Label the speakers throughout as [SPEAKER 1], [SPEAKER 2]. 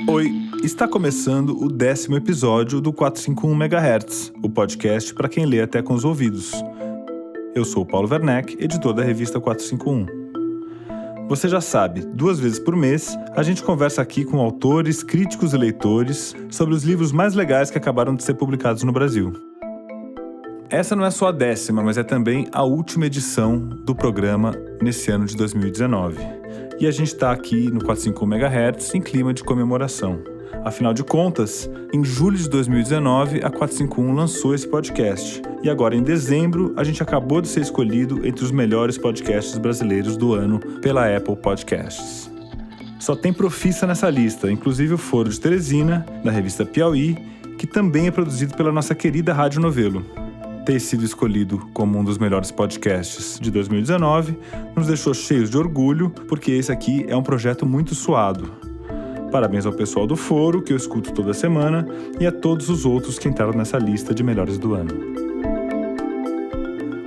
[SPEAKER 1] Oi, está começando o 10º episódio do 451 MHz, o podcast para quem lê até com os ouvidos. Eu sou o Paulo Werneck, editor da revista 451. Você já sabe, 2 vezes por mês, a gente conversa aqui com autores, críticos e leitores sobre os livros mais legais que acabaram de ser publicados no Brasil. Essa não é só a 10ª, mas é também a última edição do programa nesse ano de 2019. E a gente está aqui no 451 MHz em clima de comemoração. Afinal de contas, em julho de 2019, a 451 lançou esse podcast. E agora, em dezembro, a gente acabou de ser escolhido entre os melhores podcasts brasileiros do ano pela Apple Podcasts. Só tem profissa nessa lista, inclusive o Foro de Teresina, da revista Piauí, que também é produzido pela nossa querida Rádio Novelo. Ter sido escolhido como um dos melhores podcasts de 2019 nos deixou cheios de orgulho, porque esse aqui é um projeto muito suado. Parabéns ao pessoal do Foro, que eu escuto toda semana, e a todos os outros que entraram nessa lista de melhores do ano.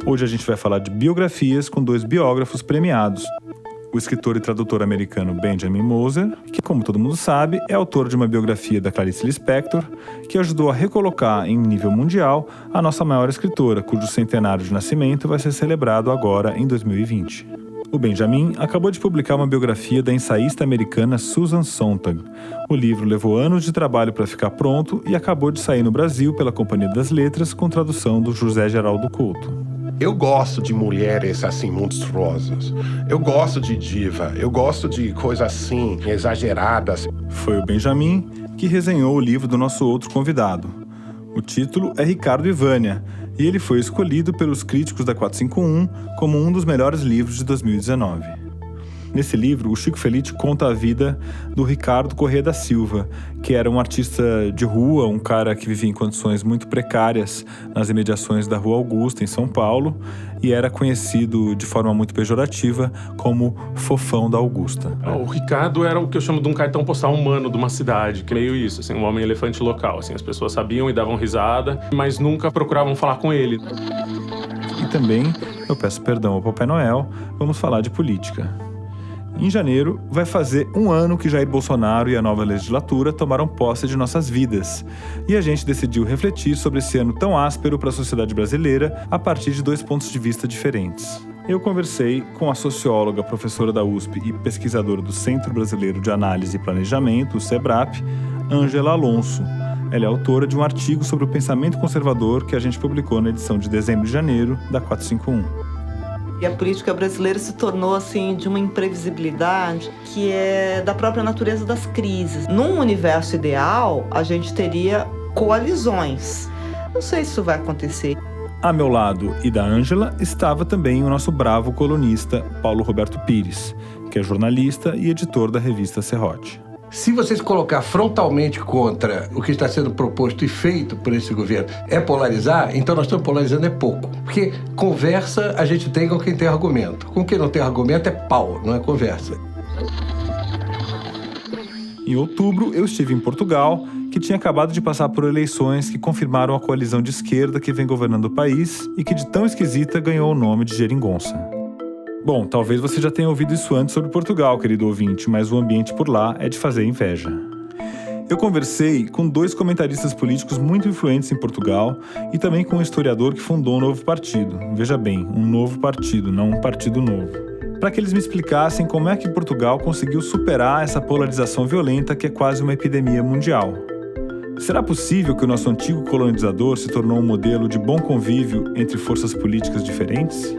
[SPEAKER 1] Hoje a gente vai falar de biografias com 2 biógrafos premiados. O escritor e tradutor americano Benjamin Moser, que, como todo mundo sabe, é autor de uma biografia da Clarice Lispector, que ajudou a recolocar em nível mundial a nossa maior escritora, cujo centenário de nascimento vai ser celebrado agora em 2020. O Benjamin acabou de publicar uma biografia da ensaísta americana Susan Sontag. O livro levou anos de trabalho para ficar pronto e acabou de sair no Brasil pela Companhia das Letras com tradução do José Geraldo Couto.
[SPEAKER 2] Eu gosto de mulheres assim monstruosas. Eu gosto de diva. Eu gosto de coisas assim exageradas.
[SPEAKER 1] Foi o Benjamin que resenhou o livro do nosso outro convidado. O título é Ricardo e Vânia, e ele foi escolhido pelos críticos da 451 como um dos melhores livros de 2019. Nesse livro, o Chico Felitti conta a vida do Ricardo Corrêa da Silva, que era um artista de rua, um cara que vivia em condições muito precárias nas imediações da Rua Augusta, em São Paulo, e era conhecido de forma muito pejorativa como Fofão da Augusta.
[SPEAKER 3] O Ricardo era o que eu chamo de um cartão postal humano de uma cidade, que é meio isso, assim, um homem-elefante local. Assim, as pessoas sabiam e davam risada, mas nunca procuravam falar com ele.
[SPEAKER 1] E também, eu peço perdão ao Papai Noel, vamos falar de política. Em janeiro, vai fazer 1 ano que Jair Bolsonaro e a nova legislatura tomaram posse de nossas vidas. E a gente decidiu refletir sobre esse ano tão áspero para a sociedade brasileira a partir de 2 pontos de vista diferentes. Eu conversei com a socióloga, professora da USP e pesquisadora do Centro Brasileiro de Análise e Planejamento, o SEBRAP, Ângela Alonso. Ela é autora de um artigo sobre o pensamento conservador que a gente publicou na edição de dezembro e janeiro da 451.
[SPEAKER 4] E a política brasileira se tornou, assim, de uma imprevisibilidade que é da própria natureza das crises. Num universo ideal, a gente teria coalizões. Não sei se isso vai acontecer.
[SPEAKER 1] A meu lado e da Ângela estava também o nosso bravo colunista Paulo Roberto Pires, que é jornalista e editor da revista Serrote.
[SPEAKER 5] Se você se colocar frontalmente contra o que está sendo proposto e feito por esse governo é polarizar, então nós estamos polarizando é pouco. Porque conversa a gente tem com quem tem argumento. Com quem não tem argumento é pau, não é conversa.
[SPEAKER 1] Em outubro, eu estive em Portugal, que tinha acabado de passar por eleições que confirmaram a coalizão de esquerda que vem governando o país e que de tão esquisita ganhou o nome de Geringonça. Bom, talvez você já tenha ouvido isso antes sobre Portugal, querido ouvinte, mas o ambiente por lá é de fazer inveja. Eu conversei com 2 comentaristas políticos muito influentes em Portugal e também com um historiador que fundou um novo partido. Veja bem, um novo partido, não um partido novo. Para que eles me explicassem como é que Portugal conseguiu superar essa polarização violenta que é quase uma epidemia mundial. Será possível que o nosso antigo colonizador se tornou um modelo de bom convívio entre forças políticas diferentes?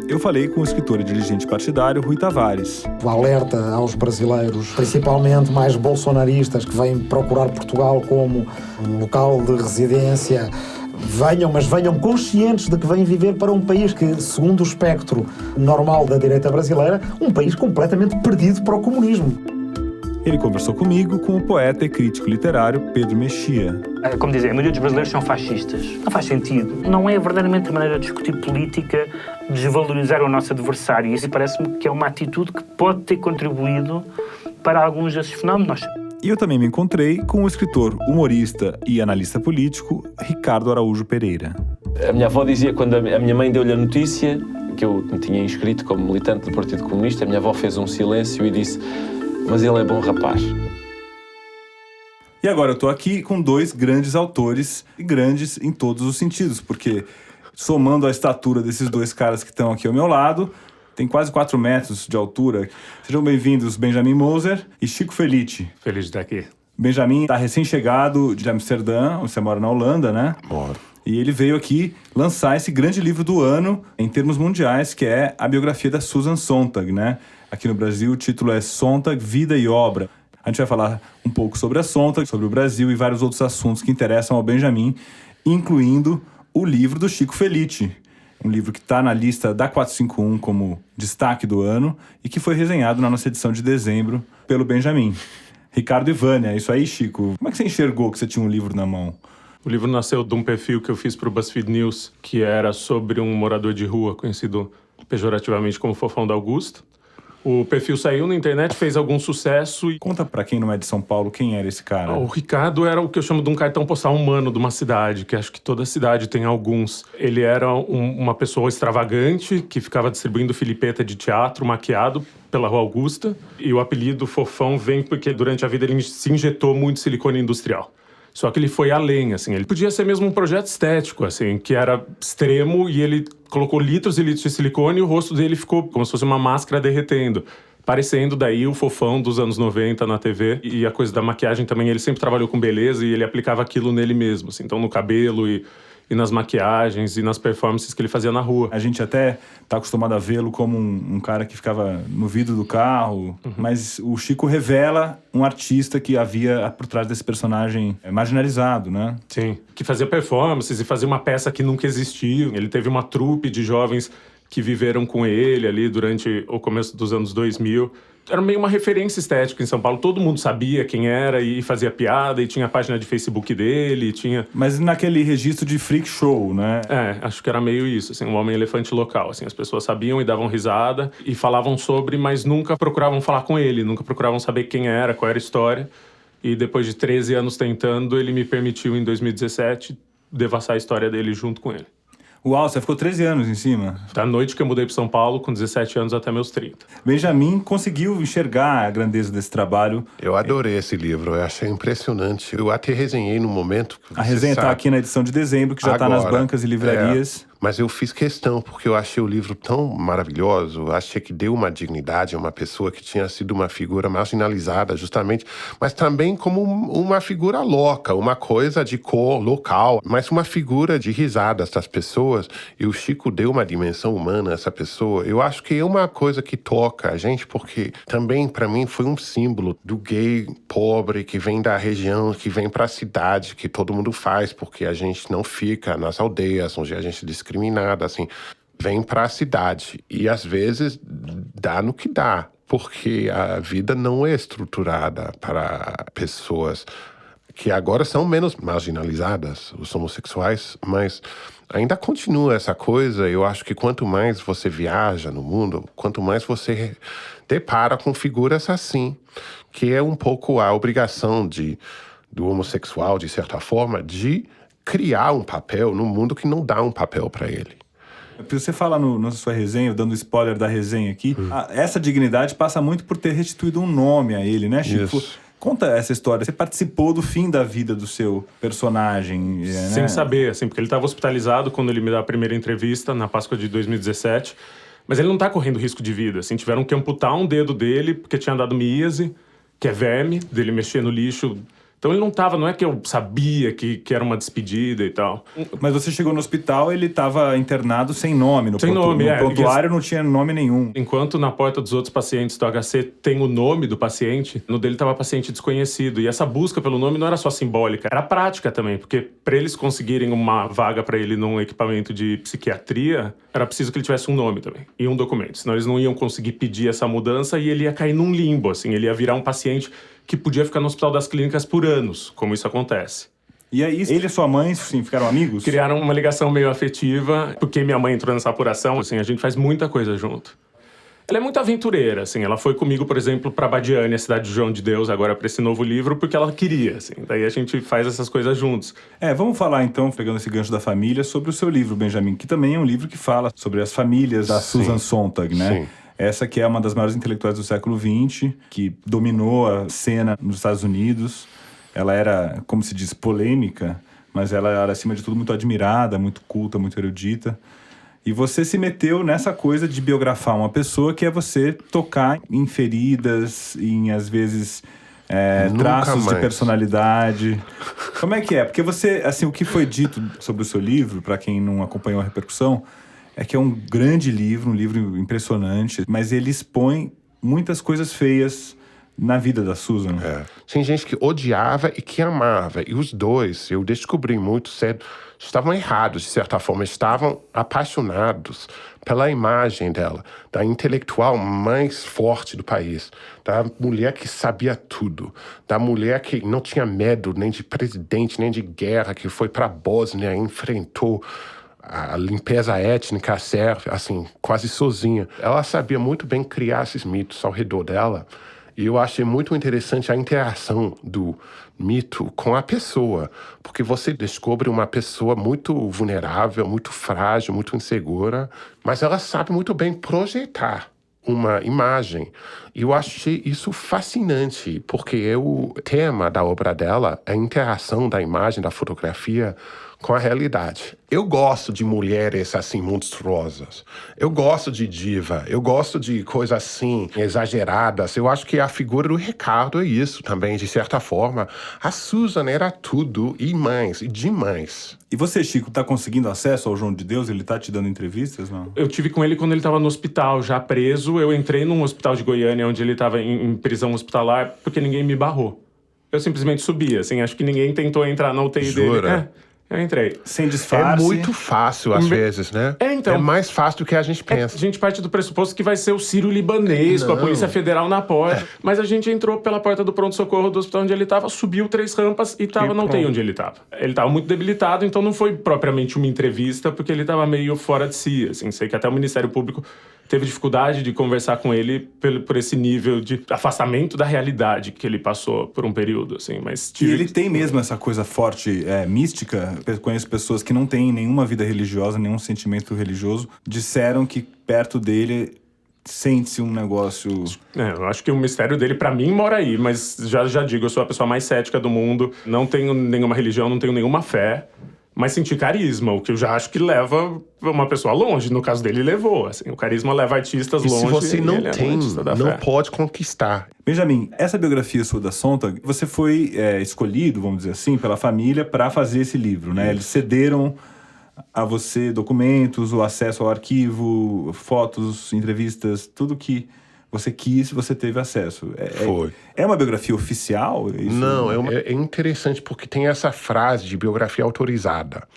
[SPEAKER 1] Eu falei com o escritor e dirigente partidário Rui Tavares.
[SPEAKER 6] O alerta aos brasileiros, principalmente mais bolsonaristas, que vêm procurar Portugal como um local de residência, venham conscientes de que vêm viver para um país que, segundo o espectro normal da direita brasileira, um país completamente perdido para o comunismo.
[SPEAKER 1] Ele conversou comigo com o poeta e crítico literário Pedro Mexia.
[SPEAKER 7] Como dizem, a maioria dos brasileiros são fascistas. Não faz sentido. Não é verdadeiramente a maneira de discutir política desvalorizar o nosso adversário. Isso parece-me que é uma atitude que pode ter contribuído para alguns desses fenómenos.
[SPEAKER 1] E eu também me encontrei com o escritor, humorista e analista político Ricardo Araújo Pereira.
[SPEAKER 8] A minha avó dizia, quando a minha mãe deu-lhe a notícia, que eu me tinha inscrito como militante do Partido Comunista, a minha avó fez um silêncio e disse: mas ele é bom rapaz.
[SPEAKER 1] E agora eu tô aqui com dois grandes autores, e grandes em todos os sentidos, porque somando a estatura desses dois caras que estão aqui ao meu lado, tem quase 4 metros de altura. Sejam bem-vindos Benjamin Moser e Chico Felitti.
[SPEAKER 3] Feliz de estar aqui.
[SPEAKER 1] Benjamin está recém-chegado de Amsterdã, você mora na Holanda, né?
[SPEAKER 2] Moro.
[SPEAKER 1] E ele veio aqui lançar esse grande livro do ano, em termos mundiais, que é a biografia da Susan Sontag, né? Aqui no Brasil o título é Sontag, Vida e Obra. A gente vai falar um pouco sobre a Sontag, sobre o Brasil e vários outros assuntos que interessam ao Benjamin, incluindo o livro do Chico Felitti, um livro que está na lista da 451 como destaque do ano e que foi resenhado na nossa edição de dezembro pelo Benjamin. Ricardo e Vânia, é isso aí, Chico? Como é que você enxergou que você tinha um livro na mão?
[SPEAKER 3] O livro nasceu de um perfil que eu fiz para o BuzzFeed News, que era sobre um morador de rua, conhecido pejorativamente como Fofão da Augusta. O perfil saiu na internet, fez algum sucesso.
[SPEAKER 1] Conta pra quem não é de São Paulo, quem era esse cara?
[SPEAKER 3] O Ricardo era o que eu chamo de um cartão postal humano de uma cidade, que acho que toda cidade tem alguns. Ele era uma pessoa extravagante, que ficava distribuindo filipeta de teatro maquiado pela Rua Augusta. E o apelido Fofão vem porque durante a vida ele se injetou muito silicone industrial. Só que ele foi além, assim, ele podia ser mesmo um projeto estético, assim, que era extremo e ele colocou litros e litros de silicone e o rosto dele ficou como se fosse uma máscara derretendo, parecendo daí o Fofão dos anos 90 na TV. E a coisa da maquiagem também, ele sempre trabalhou com beleza e ele aplicava aquilo nele mesmo, assim, então no cabelo e nas maquiagens e nas performances que ele fazia na rua.
[SPEAKER 1] A gente até tá acostumado a vê-lo como um cara que ficava no vidro do carro, mas o Chico revela um artista que havia por trás desse personagem marginalizado, né?
[SPEAKER 3] Sim, que fazia performances e fazia uma peça que nunca existiu. Ele teve uma trupe de jovens que viveram com ele ali durante o começo dos anos 2000. Era meio uma referência estética em São Paulo. Todo mundo sabia quem era e fazia piada, e tinha a página de Facebook dele, tinha...
[SPEAKER 1] Mas naquele registro de freak show, né?
[SPEAKER 3] É, acho que era meio isso, assim, um homem-elefante local, assim. As pessoas sabiam e davam risada e falavam sobre, mas nunca procuravam falar com ele, nunca procuravam saber quem era, qual era a história. E depois de 13 anos tentando, ele me permitiu, em 2017, devassar a história dele junto com ele.
[SPEAKER 1] Uau, você ficou 13 anos em cima.
[SPEAKER 3] Da noite que eu mudei para São Paulo, com 17 anos até meus 30.
[SPEAKER 1] Benjamin conseguiu enxergar a grandeza desse trabalho.
[SPEAKER 2] Eu adorei esse livro, eu achei impressionante. Eu até resenhei no momento que
[SPEAKER 1] A resenha está aqui na edição de dezembro, que já está nas bancas e livrarias.
[SPEAKER 2] Mas eu fiz questão, porque eu achei o livro tão maravilhoso, achei que deu uma dignidade a uma pessoa que tinha sido uma figura marginalizada, justamente, mas também como uma figura louca, uma coisa de cor local, mas uma figura de risadas das pessoas. E o Chico deu uma dimensão humana a essa pessoa. Eu acho que é uma coisa que toca a gente, porque também, para mim, foi um símbolo do gay pobre que vem da região, que vem para a cidade, que todo mundo faz, porque a gente não fica nas aldeias, onde a gente discriminada, assim, vem para a cidade. E às vezes dá no que dá, porque a vida não é estruturada para pessoas que agora são menos marginalizadas, os homossexuais, mas ainda continua essa coisa. Eu acho que quanto mais você viaja no mundo, quanto mais você depara com figuras assim, que é um pouco a obrigação do homossexual, de certa forma, de criar um papel no mundo que não dá um papel para ele.
[SPEAKER 1] Você fala na sua resenha, dando spoiler da resenha aqui, essa dignidade passa muito por ter restituído um nome a ele, né, Chico?
[SPEAKER 2] Isso.
[SPEAKER 1] Conta essa história. Você participou do fim da vida do seu personagem, né?
[SPEAKER 3] Sem saber, assim, porque ele estava hospitalizado quando ele me dá a primeira entrevista, na Páscoa de 2017. Mas ele não tá correndo risco de vida, assim. Tiveram que amputar um dedo dele, porque tinha dado míase, que é verme, dele mexer no lixo. Então ele não é que eu sabia que era uma despedida e tal.
[SPEAKER 1] Mas você chegou no hospital, ele estava internado sem nome. No
[SPEAKER 3] nome,
[SPEAKER 1] prontuário não tinha nome nenhum.
[SPEAKER 3] Enquanto na porta dos outros pacientes do HC tem o nome do paciente, no dele estava paciente desconhecido. E essa busca pelo nome não era só simbólica, era prática também. Porque para eles conseguirem uma vaga para ele num equipamento de psiquiatria, era preciso que ele tivesse um nome também e um documento. Senão eles não iam conseguir pedir essa mudança e ele ia cair num limbo, assim. Ele ia virar um paciente que podia ficar no Hospital das Clínicas por anos, como isso acontece.
[SPEAKER 1] E aí, ele e sua mãe, sim, ficaram amigos?
[SPEAKER 3] Criaram uma ligação meio afetiva, porque minha mãe entrou nessa apuração, assim, a gente faz muita coisa junto. Ela é muito aventureira, assim. Ela foi comigo, por exemplo, para Badiane, a cidade de João de Deus, agora para esse novo livro, porque ela queria, assim. Daí a gente faz essas coisas juntos.
[SPEAKER 1] Vamos falar então, pegando esse gancho da família, sobre o seu livro, Benjamin, que também é um livro que fala sobre as famílias da Susan Sontag, né? Sim. Essa que é uma das maiores intelectuais do século XX, que dominou a cena nos Estados Unidos. Ela era, como se diz, polêmica, mas ela era, acima de tudo, muito admirada, muito culta, muito erudita. E você se meteu nessa coisa de biografar uma pessoa, que é você tocar em feridas, em, às vezes, traços de personalidade. Como é que é? Porque você, assim, o que foi dito sobre o seu livro, para quem não acompanhou a repercussão, é que é um grande livro, um livro impressionante, mas ele expõe muitas coisas feias na vida da Susan.
[SPEAKER 2] Tem gente que odiava e que amava. E os dois, eu descobri muito cedo, estavam errados, de certa forma. Estavam apaixonados pela imagem dela, da intelectual mais forte do país, da mulher que sabia tudo, da mulher que não tinha medo nem de presidente, nem de guerra, que foi para a Bósnia e enfrentou a limpeza étnica sérvia, assim, quase sozinha. Ela sabia muito bem criar esses mitos ao redor dela. E eu achei muito interessante a interação do mito com a pessoa, porque você descobre uma pessoa muito vulnerável, muito frágil, muito insegura, mas ela sabe muito bem projetar uma imagem. E eu achei isso fascinante, porque o tema da obra dela é a interação da imagem, da fotografia com a realidade. Eu gosto de mulheres assim monstruosas. Eu gosto de diva. Eu gosto de coisas assim exageradas. Eu acho que a figura do Ricardo é isso também, de certa forma. A Susan era tudo e mais, e demais.
[SPEAKER 1] E você, Chico, tá conseguindo acesso ao João de Deus? Ele tá te dando entrevistas, não?
[SPEAKER 3] Eu tive com ele quando ele tava no hospital, já preso. Eu entrei num hospital de Goiânia, onde ele tava em prisão hospitalar, porque ninguém me barrou. Eu simplesmente subi, assim. Acho que ninguém tentou entrar na UTI dele. Eu entrei.
[SPEAKER 1] Sem disfarce.
[SPEAKER 2] É muito fácil, às vezes, né?
[SPEAKER 3] Então.
[SPEAKER 2] É mais fácil do que a gente pensa.
[SPEAKER 3] A gente parte do pressuposto que vai ser o Sírio-Libanês, com a Polícia Federal na porta. Mas a gente entrou pela porta do pronto-socorro do hospital onde ele estava, subiu 3 rampas e estava na UTI onde ele estava. Ele estava muito debilitado, então não foi propriamente uma entrevista, porque ele estava meio fora de si, assim. Sei que até o Ministério Público teve dificuldade de conversar com ele por esse nível de afastamento da realidade que ele passou por um período, assim, mas...
[SPEAKER 1] E ele tem mesmo essa coisa forte, mística. Eu conheço pessoas que não têm nenhuma vida religiosa, nenhum sentimento religioso, disseram que perto dele sente-se um negócio...
[SPEAKER 3] Eu acho que o mistério dele, pra mim, mora aí, mas já digo, eu sou a pessoa mais cética do mundo, não tenho nenhuma religião, não tenho nenhuma fé, mas senti carisma, o que eu já acho que leva uma pessoa longe. No caso dele, levou. Assim, o carisma leva artistas longe.
[SPEAKER 2] Se você não tem, não
[SPEAKER 3] fé.
[SPEAKER 2] pode conquistar.
[SPEAKER 1] Benjamin, essa biografia sua da Sontag, você foi escolhido, vamos dizer assim, pela família para fazer esse livro, né? Eles cederam a você documentos, o acesso ao arquivo, fotos, entrevistas, tudo que você quis, você teve acesso.
[SPEAKER 2] Foi.
[SPEAKER 1] É uma biografia oficial? Isso?
[SPEAKER 2] Não, é interessante porque tem essa frase de biografia autorizada.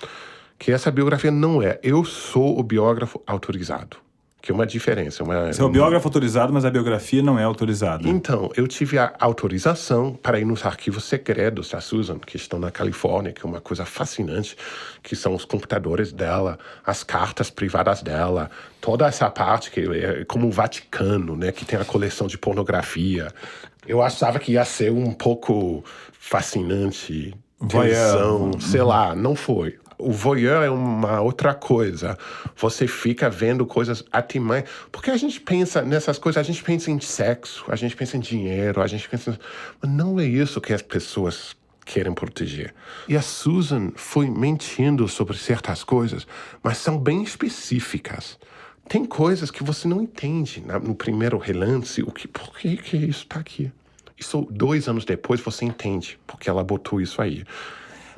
[SPEAKER 2] Que essa biografia não é. Eu sou o biógrafo autorizado. Que é uma diferença.
[SPEAKER 1] Você é o biógrafo autorizado, mas a biografia não é autorizada.
[SPEAKER 2] Então, eu tive a autorização para ir nos arquivos secretos da Susan, que estão na Califórnia, que é uma coisa fascinante, que são os computadores dela, as cartas privadas dela, toda essa parte que é como o Vaticano, né, que tem a coleção de pornografia. Eu achava que ia ser um pouco fascinante, tensão, sei lá, não foi. O voyeur é uma outra coisa. Você fica vendo coisas atimães. Porque a gente pensa nessas coisas, a gente pensa em sexo, a gente pensa em dinheiro, a gente pensa... Mas não é isso que as pessoas querem proteger. E a Susan foi mentindo sobre certas coisas, mas são bem específicas. Tem coisas que você não entende no primeiro relance. Por que isso está aqui? Isso 2 anos depois você entende porque ela botou isso aí.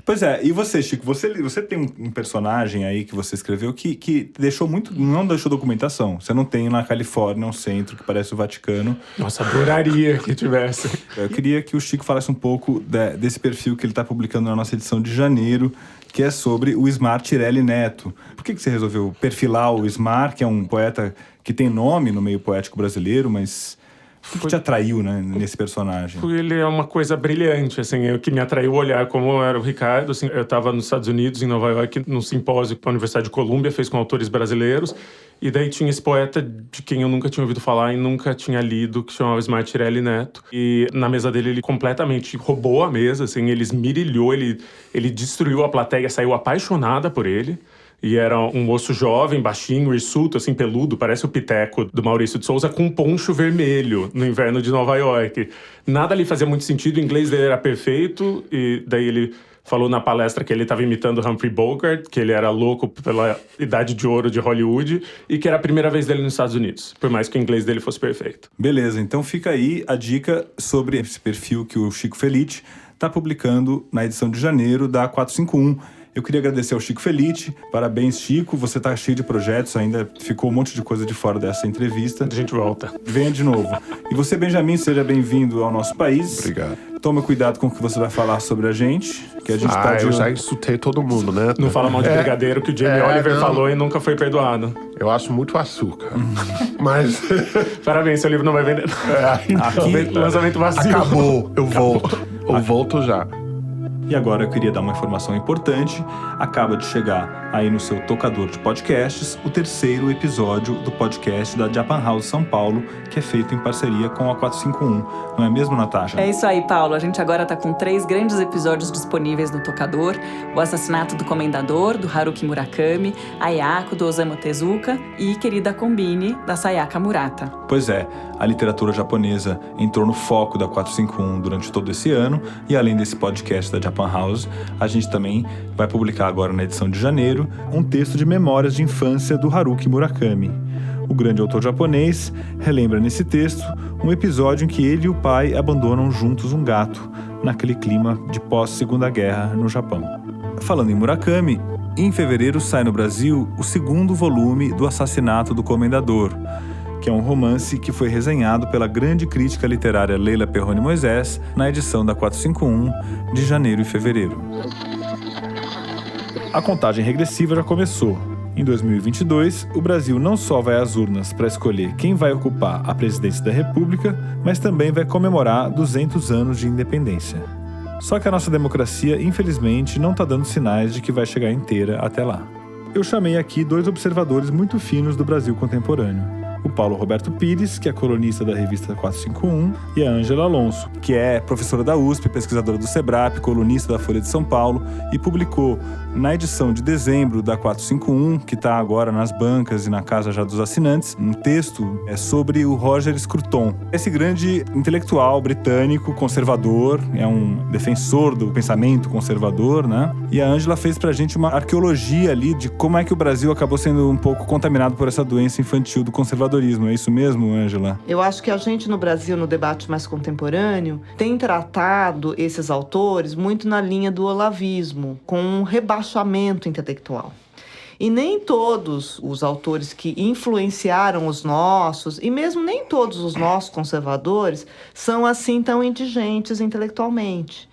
[SPEAKER 1] Pois é, e você, Chico, você tem um personagem aí que você escreveu que deixou não deixou documentação. Você não tem na Califórnia um centro que parece o Vaticano.
[SPEAKER 3] Nossa, adoraria que tivesse.
[SPEAKER 1] Eu queria que o Chico falasse um pouco desse perfil que ele está publicando na nossa edição de janeiro, que é sobre o Ismar Tirelli Neto. Por que você resolveu perfilar o Ismar, que é um poeta que tem nome no meio poético brasileiro, mas O que te atraiu, né, nesse personagem?
[SPEAKER 3] Ele é uma coisa brilhante, assim, o que me atraiu olhar como era o Ricardo, assim, eu estava nos Estados Unidos, em Nova York, num simpósio que a Universidade de Colômbia fez com autores brasileiros, e daí tinha esse poeta de quem eu nunca tinha ouvido falar e nunca tinha lido, que chamava Ismael Tirelli Neto, e na mesa dele ele completamente roubou a mesa, assim, ele esmirilhou, ele destruiu a plateia, saiu apaixonada por ele. E era um moço jovem, baixinho, hirsuto, assim, peludo, parece o Piteco do Maurício de Souza, com um poncho vermelho no inverno de Nova York. Nada ali fazia muito sentido, o inglês dele era perfeito, e daí ele falou na palestra que ele estava imitando Humphrey Bogart, que ele era louco pela idade de ouro de Hollywood, e que era a primeira vez dele nos Estados Unidos, por mais que o inglês dele fosse perfeito.
[SPEAKER 1] Beleza, então fica aí a dica sobre esse perfil que o Chico Felitti está publicando na edição de janeiro da 451. Eu queria agradecer ao Chico Felitti. Parabéns, Chico. Você tá cheio de projetos, ainda ficou um monte de coisa de fora dessa entrevista.
[SPEAKER 3] A gente volta.
[SPEAKER 1] Venha de novo. E você, Benjamin, seja bem-vindo ao nosso país.
[SPEAKER 2] Obrigado.
[SPEAKER 1] Toma cuidado com o que você vai falar sobre a gente, que a gente
[SPEAKER 2] eu já insultei todo mundo, né?
[SPEAKER 3] Não fala mal de brigadeiro, que o Jamie Oliver falou e nunca foi perdoado.
[SPEAKER 2] Eu acho muito açúcar. Mas...
[SPEAKER 3] Parabéns, seu livro não vai vender.
[SPEAKER 1] Aqui,
[SPEAKER 3] lançamento vazio.
[SPEAKER 2] Acabou, eu volto. Eu volto já.
[SPEAKER 1] E agora eu queria dar uma informação importante. Acaba de chegar aí no seu tocador de podcasts o 3º episódio do podcast da Japan House São Paulo, que é feito em parceria com a 451. Não é mesmo, Natasha?
[SPEAKER 9] É isso aí, Paulo. A gente agora tá com 3 grandes episódios disponíveis no tocador. O Assassinato do Comendador, do Haruki Murakami, Ayako, do Osamu Tezuka e Querida Combine, da Sayaka Murata.
[SPEAKER 1] Pois é, a literatura japonesa entrou no foco da 451 durante todo esse ano, e além desse podcast da Japan House, a gente também vai publicar agora na edição de janeiro um texto de memórias de infância do Haruki Murakami. O grande autor japonês relembra nesse texto um episódio em que ele e o pai abandonam juntos um gato, naquele clima de pós-Segunda Guerra no Japão. Falando em Murakami, em fevereiro sai no Brasil o 2º volume do Assassinato do Comendador, que é um romance que foi resenhado pela grande crítica literária Leila Perrone Moisés na edição da 451 de janeiro e fevereiro. A contagem regressiva já começou. Em 2022, o Brasil não só vai às urnas para escolher quem vai ocupar a presidência da República, mas também vai comemorar 200 anos de independência. Só que a nossa democracia, infelizmente, não está dando sinais de que vai chegar inteira até lá. Eu chamei aqui 2 observadores muito finos do Brasil contemporâneo. O Paulo Roberto Pires, que é colunista da revista 451, e a Ângela Alonso, que é professora da USP, pesquisadora do SEBRAP, colunista da Folha de São Paulo, e publicou na edição de dezembro da 451, que está agora nas bancas e na casa já dos assinantes, um texto sobre o Roger Scruton. Esse grande intelectual britânico, conservador, é um defensor do pensamento conservador, né? E a Ângela fez pra gente uma arqueologia ali de como é que o Brasil acabou sendo um pouco contaminado por essa doença infantil do conservadorismo. É isso mesmo, Ângela?
[SPEAKER 4] Eu acho que a gente no Brasil, no debate mais contemporâneo, tem tratado esses autores muito na linha do olavismo, com um rebaixamento intelectual. E nem todos os autores que influenciaram os nossos, e mesmo nem todos os nossos conservadores, são assim tão indigentes intelectualmente.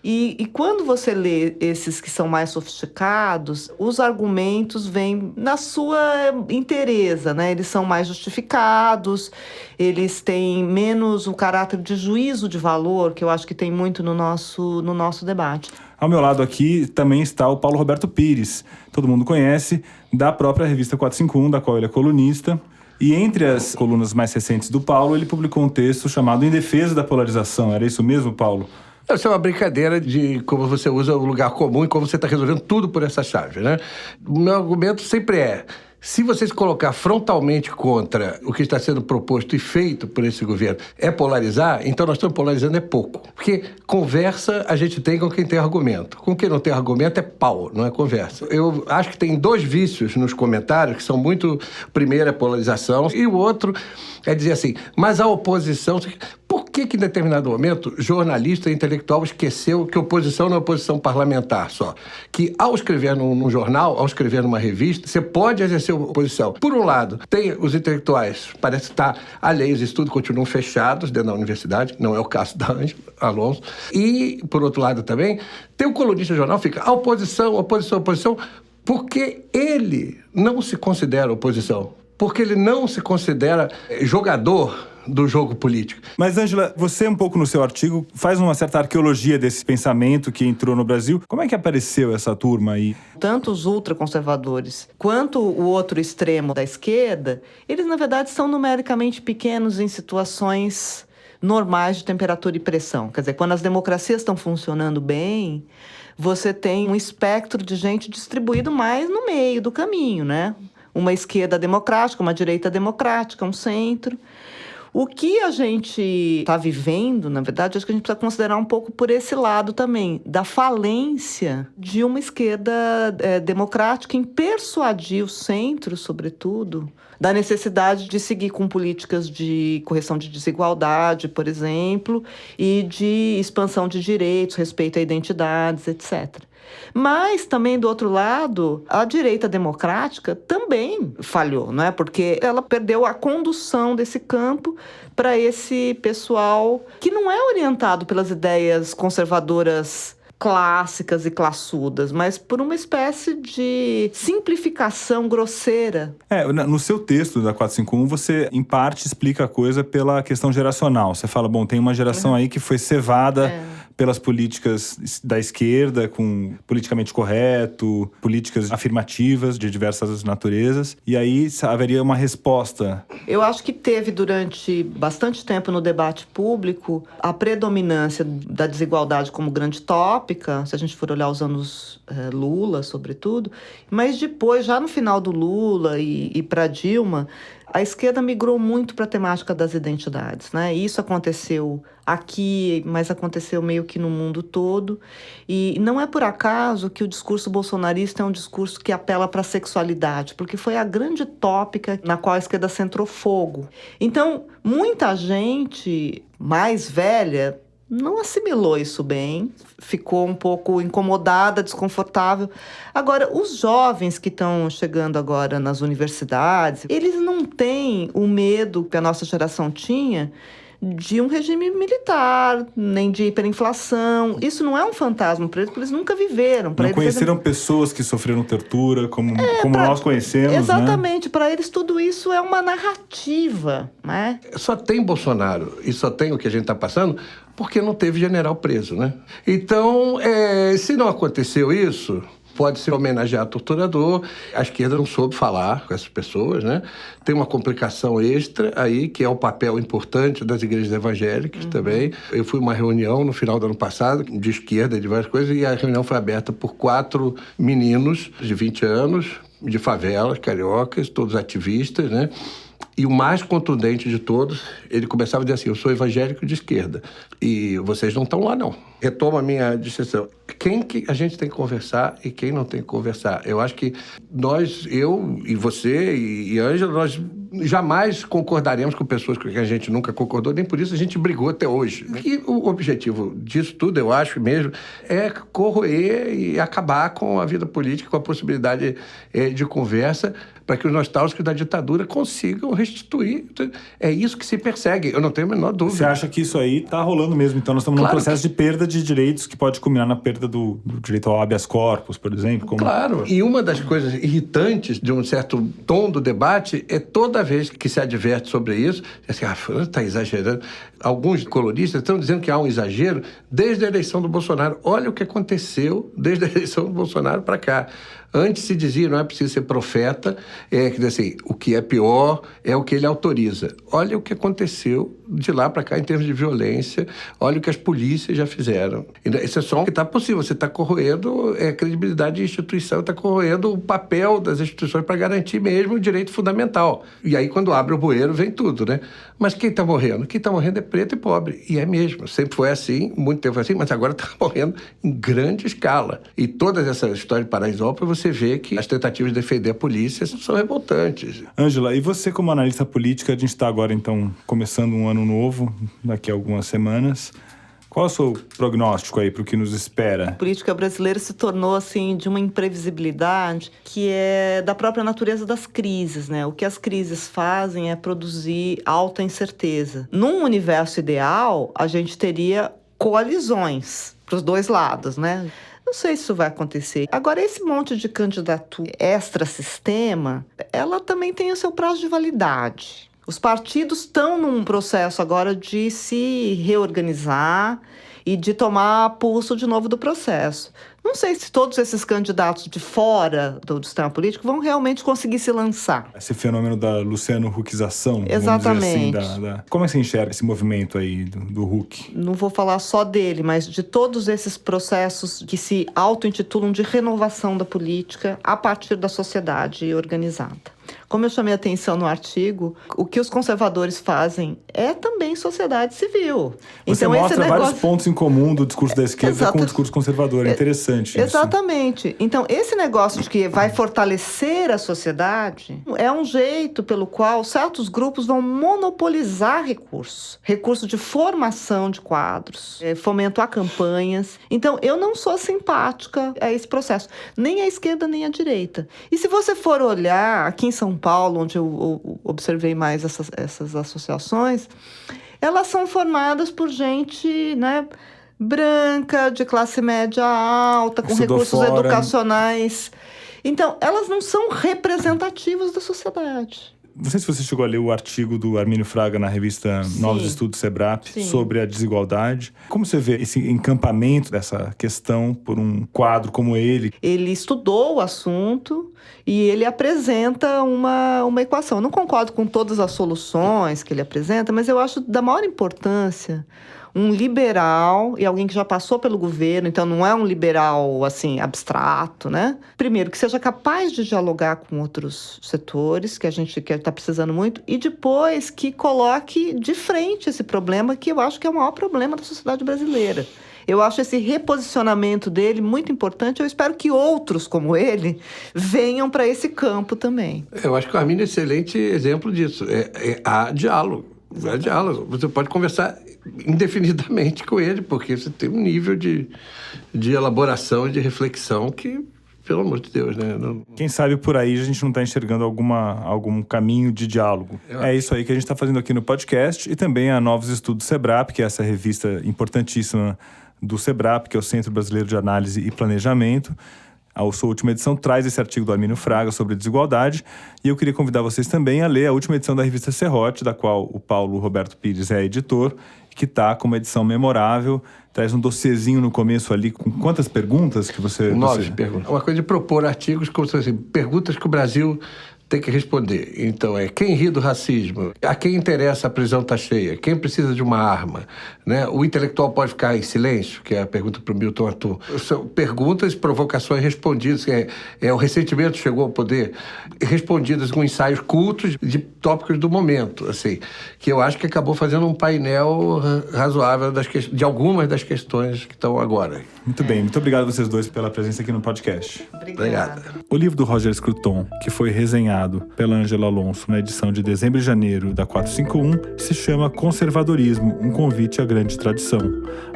[SPEAKER 4] E quando você lê esses que são mais sofisticados, os argumentos vêm na sua inteireza, né? Eles são mais justificados, eles têm menos o caráter de juízo de valor, que eu acho que tem muito no nosso debate.
[SPEAKER 1] Ao meu lado aqui também está o Paulo Roberto Pires, todo mundo conhece, da própria revista 451, da qual ele é colunista. E entre as colunas mais recentes do Paulo, ele publicou um texto chamado Em Defesa da Polarização. Era isso mesmo, Paulo?
[SPEAKER 5] Isso é uma brincadeira de como você usa o lugar comum e como você está resolvendo tudo por essa chave, né? O meu argumento sempre é: se você se colocar frontalmente contra o que está sendo proposto e feito por esse governo é polarizar, então nós estamos polarizando é pouco. Porque conversa a gente tem com quem tem argumento. Com quem não tem argumento é pau, não é conversa. Eu acho que tem 2 vícios nos comentários que são muito... Primeiro é polarização e o outro é dizer assim, mas a oposição... Por que em determinado momento jornalista e intelectual esqueceu que oposição não é oposição parlamentar só? Que ao escrever num jornal, ao escrever numa revista, você pode exercer oposição. Por um lado, tem os intelectuais, parece estar alheios, estudos continuam fechados dentro da universidade, não é o caso da Ângela Alonso. E, por outro lado também, tem o colunista do jornal, fica a oposição, oposição, oposição, porque ele não se considera oposição. Porque ele não se considera jogador do jogo político.
[SPEAKER 1] Mas, Ângela, você um pouco no seu artigo faz uma certa arqueologia desse pensamento que entrou no Brasil. Como é que apareceu essa turma aí?
[SPEAKER 4] Tanto os ultraconservadores quanto o outro extremo da esquerda, eles, na verdade, são numericamente pequenos em situações normais de temperatura e pressão. Quer dizer, quando as democracias estão funcionando bem, você tem um espectro de gente distribuído mais no meio do caminho, né? Uma esquerda democrática, uma direita democrática, um centro. O que a gente está vivendo, na verdade, acho que a gente precisa considerar um pouco por esse lado também, da falência de uma esquerda democrática em persuadir o centro, sobretudo, da necessidade de seguir com políticas de correção de desigualdade, por exemplo, e de expansão de direitos, respeito a identidades, etc. Mas também, do outro lado, a direita democrática também falhou, não é? Porque ela perdeu a condução desse campo para esse pessoal que não é orientado pelas ideias conservadoras clássicas e classudas, mas por uma espécie de simplificação grosseira.
[SPEAKER 1] No seu texto da 451, você, em parte, explica a coisa pela questão geracional. Você fala, bom, tem uma geração aí que foi cevada pelas políticas da esquerda, com politicamente correto, políticas afirmativas de diversas naturezas, e aí haveria uma resposta.
[SPEAKER 4] Eu acho que teve, durante bastante tempo no debate público, a predominância da desigualdade como grande tópica, se a gente for olhar os anos Lula, sobretudo, mas depois, já no final do Lula e para Dilma, a esquerda migrou muito para a temática das identidades, né? Isso aconteceu aqui, mas aconteceu meio que no mundo todo. E não é por acaso que o discurso bolsonarista é um discurso que apela para a sexualidade, porque foi a grande tópica na qual a esquerda centrou fogo. Então, muita gente mais velha não assimilou isso bem, ficou um pouco incomodada, desconfortável. Agora, os jovens que estão chegando agora nas universidades, eles não têm o medo que a nossa geração tinha de um regime militar, nem de hiperinflação. Isso não é um fantasma para eles, porque eles nunca viveram.
[SPEAKER 1] Não conheceram pessoas que sofreram tortura, como nós conhecemos,
[SPEAKER 4] exatamente, né? Para eles tudo isso é uma narrativa, né?
[SPEAKER 5] Só tem Bolsonaro e só tem o que a gente está passando porque não teve general preso, né? Então, se não aconteceu isso, pode se homenagear torturador. A esquerda não soube falar com essas pessoas, né? Tem uma complicação extra aí, que é o papel importante das igrejas evangélicas também. Eu fui a uma reunião no final do ano passado, de esquerda, de várias coisas, e a reunião foi aberta por 4 meninos de 20 anos, de favelas, cariocas, todos ativistas, né? E o mais contundente de todos, ele começava a dizer assim, eu sou evangélico de esquerda e vocês não estão lá, não. Retomo a minha distinção. Quem que a gente tem que conversar e quem não tem que conversar? Eu acho que nós, eu e você e Ângela, nós jamais concordaremos com pessoas com quem a gente nunca concordou, nem por isso a gente brigou até hoje. E o objetivo disso tudo, eu acho mesmo, é corroer e acabar com a vida política, com a possibilidade de conversa, para que os nostálgicos da ditadura consigam restituir. É isso que se persegue, eu não tenho a menor dúvida.
[SPEAKER 1] Você acha que isso aí está rolando mesmo? Então nós estamos num processo de perda de direitos que pode culminar na perda do direito ao habeas corpus, por exemplo?
[SPEAKER 5] Claro, e uma das coisas irritantes de um certo tom do debate é toda vez que se adverte sobre isso, assim, fulano está exagerando. Alguns coloristas estão dizendo que há um exagero desde a eleição do Bolsonaro. Olha o que aconteceu desde a eleição do Bolsonaro para cá. Antes se dizia, não é preciso ser profeta, quer dizer assim, o que é pior é o que ele autoriza. Olha o que aconteceu de lá para cá em termos de violência, olha o que as polícias já fizeram. Isso é só o que está possível, você está corroendo a credibilidade de instituição, está corroendo o papel das instituições para garantir mesmo o direito fundamental. E aí quando abre o bueiro vem tudo, né? Mas quem está morrendo? Quem está morrendo é preto e pobre, e é mesmo, sempre foi assim, muito tempo foi assim, mas agora está morrendo em grande escala. E toda essa história de Paraisópolis, você vê que as tentativas de defender a polícia são revoltantes.
[SPEAKER 1] Ângela, e você como analista política, a gente está agora então começando um ano novo, daqui a algumas semanas. Qual é o seu prognóstico aí para o que nos espera?
[SPEAKER 4] A política brasileira se tornou, assim, de uma imprevisibilidade que é da própria natureza das crises, né? O que as crises fazem é produzir alta incerteza. Num universo ideal, a gente teria coalizões para os dois lados, né? Não sei se isso vai acontecer. Agora, esse monte de candidatura extra-sistema, ela também tem o seu prazo de validade. Os partidos estão num processo agora de se reorganizar e de tomar pulso de novo do processo. Não sei se todos esses candidatos de fora do sistema político vão realmente conseguir se lançar.
[SPEAKER 1] Esse fenômeno da Luciano Huckização,
[SPEAKER 4] exatamente.
[SPEAKER 1] Vamos dizer assim, como é que você enxerga esse movimento aí do Huck?
[SPEAKER 4] Não vou falar só dele, mas de todos esses processos que se auto-intitulam de renovação da política a partir da sociedade organizada. Como eu chamei a atenção no artigo, o que os conservadores fazem é também sociedade civil.
[SPEAKER 1] Você
[SPEAKER 4] então,
[SPEAKER 1] mostra vários pontos em comum do discurso da esquerda com o discurso conservador. É interessante isso.
[SPEAKER 4] Exatamente. Então, esse negócio de que vai fortalecer a sociedade é um jeito pelo qual certos grupos vão monopolizar recursos. Recurso de formação de quadros, fomento a campanhas. Então, eu não sou simpática a esse processo. Nem à esquerda, nem à direita. E se você for olhar aqui em São Paulo, onde eu observei mais essas associações, elas são formadas por gente, né, branca, de classe média alta, com recursos educacionais. Então, elas não são representativas da sociedade.
[SPEAKER 1] Não sei se você chegou a ler o artigo do Armínio Fraga na revista Novos Estudos SEBRAP sobre a desigualdade. Como você vê esse encampamento dessa questão por um quadro como ele?
[SPEAKER 4] Ele estudou o assunto e ele apresenta uma equação. Eu não concordo com todas as soluções que ele apresenta, mas eu acho da maior importância um liberal e alguém que já passou pelo governo, então não é um liberal, assim, abstrato, né? Primeiro, que seja capaz de dialogar com outros setores, que a gente está precisando muito, e depois que coloque de frente esse problema, que eu acho que é o maior problema da sociedade brasileira. Eu acho esse reposicionamento dele muito importante. Eu espero que outros como ele venham para esse campo também.
[SPEAKER 5] Eu acho que o Armínio é um excelente exemplo disso. Há diálogo. Há diálogo. Você pode conversar indefinidamente com ele, porque você tem um nível de elaboração e de reflexão que, pelo amor de Deus, né?
[SPEAKER 1] Quem sabe por aí a gente não está enxergando algum caminho de diálogo. É isso aí que a gente está fazendo aqui no podcast e também a Novos Estudos SEBRAP, que é essa revista importantíssima do SEBRAP, que é o Centro Brasileiro de Análise e Planejamento. A sua última edição traz esse artigo do Armínio Fraga sobre desigualdade e eu queria convidar vocês também a ler a última edição da revista Serrote, da qual o Paulo Roberto Pires é editor, que está com uma edição memorável, traz um dossiezinho no começo ali, com quantas perguntas que você...
[SPEAKER 5] 9 perguntas. Uma coisa de propor artigos como se fossem perguntas que o Brasil tem que responder. Então, quem ri do racismo? A quem interessa a prisão está cheia? Quem precisa de uma arma? Né? O intelectual pode ficar em silêncio? Que é a pergunta para o Milton Atum. São perguntas, provocações respondidas. O ressentimento chegou ao poder? Respondidas com ensaios cultos de tópicos do momento, assim, que eu acho que acabou fazendo um painel razoável de algumas das questões que estão agora.
[SPEAKER 1] Muito bem. Muito obrigado a vocês dois pela presença aqui no podcast.
[SPEAKER 4] Obrigada.
[SPEAKER 1] O livro do Roger Scruton, que foi resenhado pela Ângela Alonso na edição de dezembro e janeiro da 451, se chama Conservadorismo, um convite à grande tradição.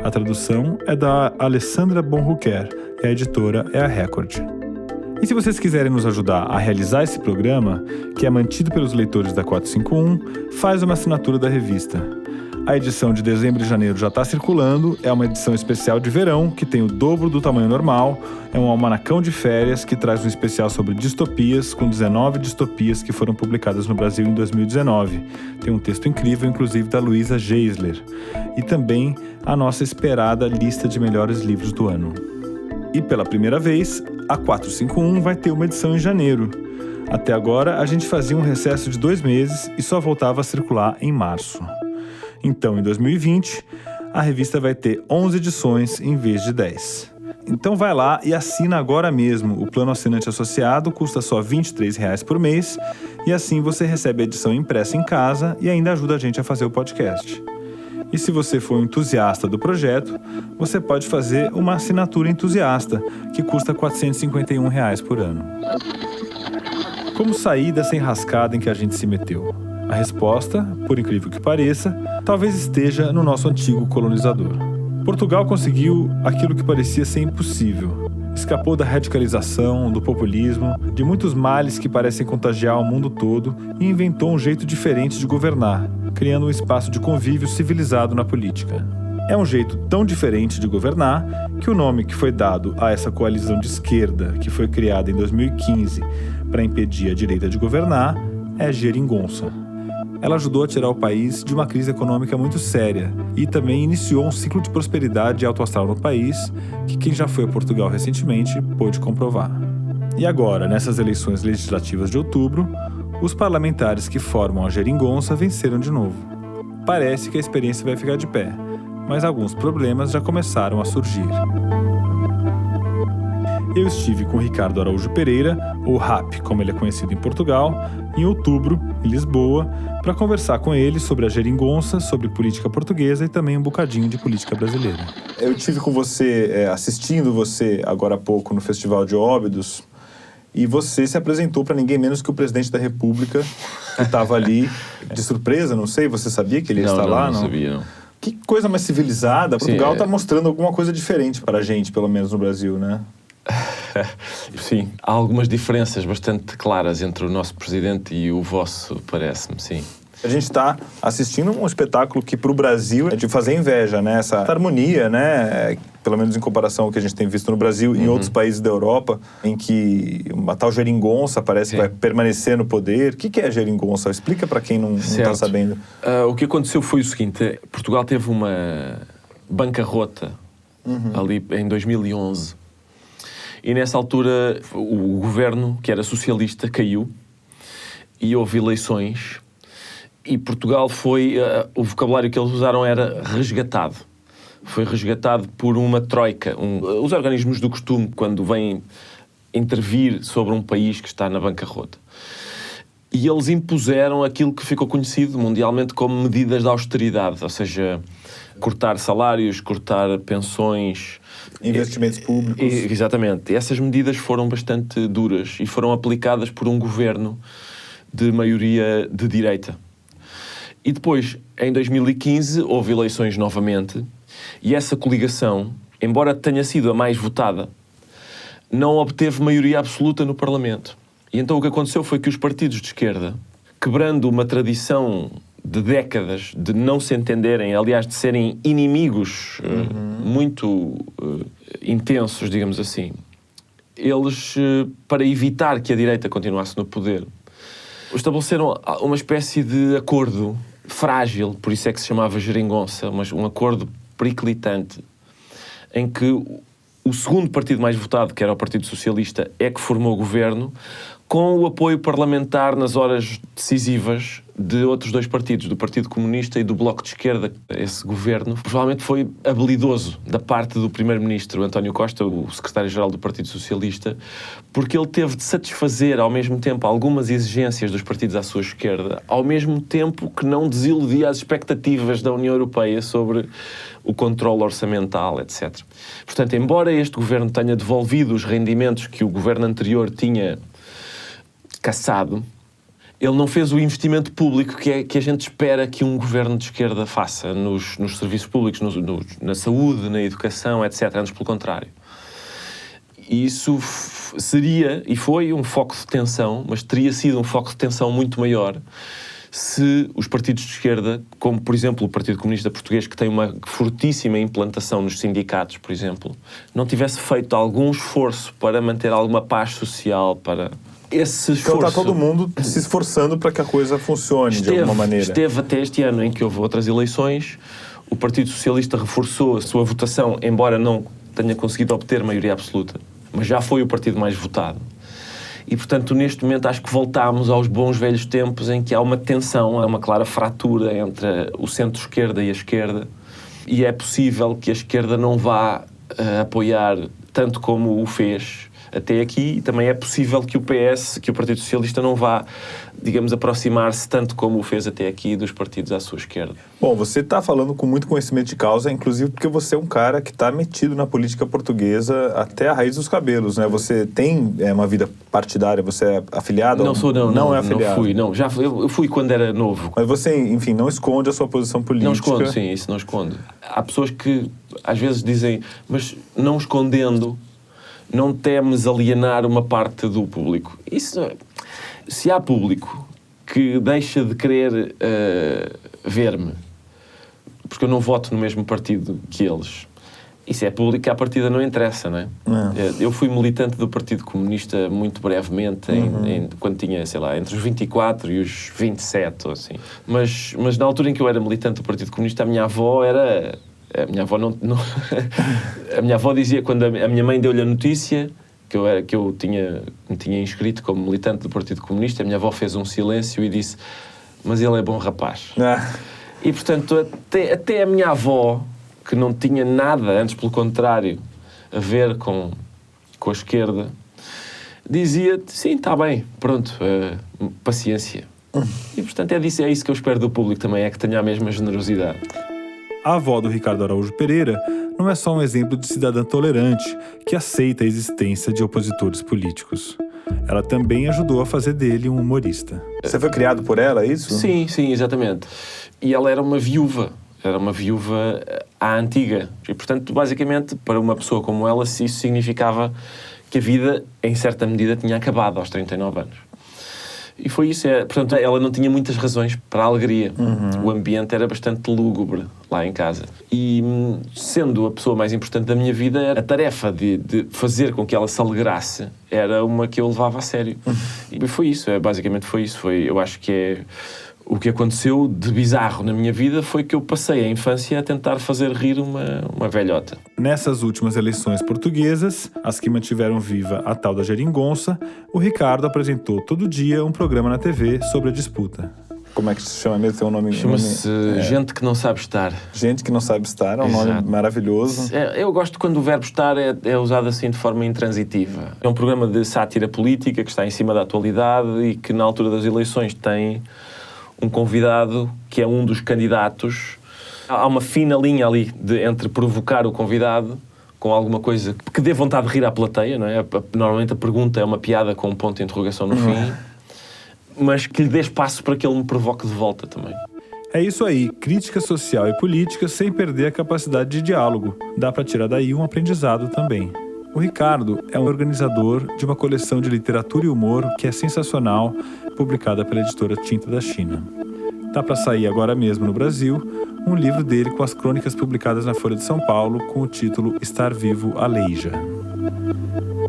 [SPEAKER 1] A tradução é da Alessandra Bonruquer e a editora é a Record. E se vocês quiserem nos ajudar a realizar esse programa, que é mantido pelos leitores da 451, faz uma assinatura da revista. A edição de dezembro e janeiro já está circulando, é uma edição especial de verão, que tem o dobro do tamanho normal, é um almanacão de férias que traz um especial sobre distopias, com 19 distopias que foram publicadas no Brasil em 2019. Tem um texto incrível, inclusive, da Luísa Geisler. E também a nossa esperada lista de melhores livros do ano. E pela primeira vez, a 451 vai ter uma edição em janeiro. Até agora, a gente fazia um recesso de 2 meses e só voltava a circular em março. Então, em 2020, a revista vai ter 11 edições em vez de 10. Então vai lá e assina agora mesmo. O plano assinante associado custa só R$ 23,00 por mês e assim você recebe a edição impressa em casa e ainda ajuda a gente a fazer o podcast. E se você for um entusiasta do projeto, você pode fazer uma assinatura entusiasta, que custa R$ 451,00 por ano. Como sair dessa enrascada em que a gente se meteu? A resposta, por incrível que pareça, talvez esteja no nosso antigo colonizador. Portugal conseguiu aquilo que parecia ser impossível. Escapou da radicalização, do populismo, de muitos males que parecem contagiar o mundo todo e inventou um jeito diferente de governar, criando um espaço de convívio civilizado na política. É um jeito tão diferente de governar que o nome que foi dado a essa coalizão de esquerda, que foi criada em 2015 para impedir a direita de governar, é geringonça. ela ajudou a tirar o país de uma crise econômica muito séria e também iniciou um ciclo de prosperidade alto astral no país que quem já foi a Portugal recentemente pôde comprovar. E agora, nessas eleições legislativas de outubro, os parlamentares que formam a geringonça venceram de novo. Parece que a experiência vai ficar de pé, mas alguns problemas já começaram a surgir. Eu estive com Ricardo Araújo Pereira, ou RAP, como ele é conhecido em Portugal, em outubro, em Lisboa, para conversar com ele sobre a geringonça, sobre política portuguesa e também um bocadinho de política brasileira. Eu estive com você, assistindo você agora há pouco no Festival de Óbidos, e você se apresentou para ninguém menos que o presidente da República, que estava ali de surpresa, não sei, você sabia que ele ia estar lá?
[SPEAKER 8] Não sabia, não.
[SPEAKER 1] Que coisa mais civilizada. Portugal está mostrando alguma coisa diferente para a gente, pelo menos no Brasil, né?
[SPEAKER 8] Sim, há algumas diferenças bastante claras entre o nosso presidente e o vosso, parece-me, sim.
[SPEAKER 1] A gente está assistindo um espetáculo que para o Brasil é de fazer inveja, né? Essa harmonia, né? Pelo menos em comparação ao que a gente tem visto no Brasil e em outros países da Europa, em que uma tal geringonça parece que vai permanecer no poder. O que é a geringonça? Explica para quem não está sabendo.
[SPEAKER 8] O que aconteceu foi o seguinte, Portugal teve uma bancarrota ali em 2011. E nessa altura o governo, que era socialista, caiu e houve eleições e Portugal foi... o vocabulário que eles usaram era resgatado. Foi resgatado por uma troika. Os organismos do costume, quando vêm intervir sobre um país que está na bancarrota. E eles impuseram aquilo que ficou conhecido mundialmente como medidas de austeridade, ou seja, cortar salários, cortar pensões...
[SPEAKER 1] Investimentos públicos.
[SPEAKER 8] Exatamente. Essas medidas foram bastante duras e foram aplicadas por um governo de maioria de direita. E depois, em 2015, houve eleições novamente e essa coligação, embora tenha sido a mais votada, não obteve maioria absoluta no Parlamento. E então o que aconteceu foi que os partidos de esquerda, quebrando uma tradição de décadas de não se entenderem, aliás, de serem inimigos muito intensos, digamos assim, eles, para evitar que a direita continuasse no poder, estabeleceram uma espécie de acordo frágil, por isso é que se chamava geringonça, mas um acordo periclitante, em que o segundo partido mais votado, que era o Partido Socialista, é que formou o governo, com o apoio parlamentar nas horas decisivas de outros dois partidos, do Partido Comunista e do Bloco de Esquerda. Esse governo provavelmente foi habilidoso da parte do primeiro-ministro António Costa, o secretário-geral do Partido Socialista, porque ele teve de satisfazer ao mesmo tempo algumas exigências dos partidos à sua esquerda, ao mesmo tempo que não desiludia as expectativas da União Europeia sobre o controle orçamental, etc. Portanto, embora este governo tenha devolvido os rendimentos que o governo anterior tinha caçado, ele não fez o investimento público que a gente espera que um governo de esquerda faça nos serviços públicos, na saúde, na educação, etc. Antes, pelo contrário. E isso seria, e foi, um foco de tensão, mas teria sido um foco de tensão muito maior se os partidos de esquerda, como, por exemplo, o Partido Comunista Português, que tem uma fortíssima implantação nos sindicatos, por exemplo, não tivesse feito algum esforço para manter alguma paz social, para... Esse esforço...
[SPEAKER 1] Então está todo mundo se esforçando para que a coisa funcione de alguma maneira.
[SPEAKER 8] Esteve até este ano em que houve outras eleições, o Partido Socialista reforçou a sua votação, embora não tenha conseguido obter maioria absoluta, mas já foi o partido mais votado. E, portanto, neste momento acho que voltámos aos bons velhos tempos em que há uma tensão, há uma clara fratura entre o centro-esquerda e a esquerda, e é possível que a esquerda não vá apoiar tanto como o fez até aqui, e também é possível que o PS, que o Partido Socialista não vá, digamos, aproximar-se tanto como o fez até aqui dos partidos à sua esquerda.
[SPEAKER 1] Bom, você está falando com muito conhecimento de causa, inclusive porque você é um cara que está metido na política portuguesa até a raiz dos cabelos, né? Você tem uma vida partidária, você é afiliado?
[SPEAKER 8] Não sou, não é afiliado. Não fui, não. Eu fui quando era novo.
[SPEAKER 1] Mas você, enfim, não esconde a sua posição política?
[SPEAKER 8] Não escondo, sim, isso não escondo. Há pessoas que às vezes dizem, mas não escondendo, não temes alienar uma parte do público. Isso, se há público que deixa de querer ver-me, porque eu não voto no mesmo partido que eles, Isso é público, à partida não interessa, não é? Eu fui militante do Partido Comunista muito brevemente, quando tinha, sei lá, entre os 24 e os 27, ou assim. Mas na altura em que eu era militante do Partido Comunista, a minha avó era... A minha avó não a minha avó dizia, quando a minha mãe deu-lhe a notícia que eu me tinha inscrito como militante do Partido Comunista, a minha avó fez um silêncio e disse: mas ele é bom rapaz. E, portanto, até a minha avó, que não tinha nada, antes pelo contrário, a ver com a esquerda, dizia: sim, está bem, pronto, paciência. E, portanto, é isso que eu espero do público também, é que tenha a mesma generosidade.
[SPEAKER 1] A avó do Ricardo Araújo Pereira não é só um exemplo de cidadã tolerante que aceita a existência de opositores políticos. Ela também ajudou a fazer dele um humorista. Você foi criado por ela, é isso?
[SPEAKER 8] Sim, exatamente. E ela era uma viúva à antiga. E, portanto, basicamente, para uma pessoa como ela, isso significava que a vida, em certa medida, tinha acabado aos 39 anos. E foi isso. Portanto, ela não tinha muitas razões para a alegria. O ambiente era bastante lúgubre lá em casa. E, sendo a pessoa mais importante da minha vida, a tarefa de fazer com que ela se alegrasse era uma que eu levava a sério. E foi isso. Basicamente foi isso. Eu acho que o que aconteceu de bizarro na minha vida foi que eu passei a infância a tentar fazer rir uma velhota.
[SPEAKER 1] Nessas últimas eleições portuguesas, as que mantiveram viva a tal da geringonça, o Ricardo apresentou todo dia um programa na TV sobre a disputa. Como é que se chama mesmo? Tem um nome...
[SPEAKER 8] Chama-se Gente que Não Sabe Estar.
[SPEAKER 1] Gente que Não Sabe Estar, é um nome maravilhoso.
[SPEAKER 8] Eu gosto quando o verbo estar é usado assim de forma intransitiva. É um programa de sátira política que está em cima da atualidade e que na altura das eleições tem um convidado que é um dos candidatos. Há uma fina linha ali entre provocar o convidado com alguma coisa que dê vontade de rir à plateia, não é? Normalmente a pergunta é uma piada com um ponto de interrogação no fim, mas que lhe dê espaço para que ele me provoque de volta também.
[SPEAKER 1] É isso aí, crítica social e política sem perder a capacidade de diálogo. Dá para tirar daí um aprendizado também. O Ricardo é um organizador de uma coleção de literatura e humor que é sensacional, publicada pela editora Tinta da China. Tá para sair agora mesmo no Brasil um livro dele com as crônicas publicadas na Folha de São Paulo com o título Estar Vivo Aleija.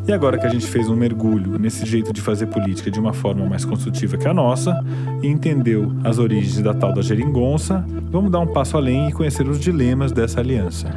[SPEAKER 1] E agora que a gente fez um mergulho nesse jeito de fazer política de uma forma mais construtiva que a nossa e entendeu as origens da tal da geringonça, vamos dar um passo além e conhecer os dilemas dessa aliança.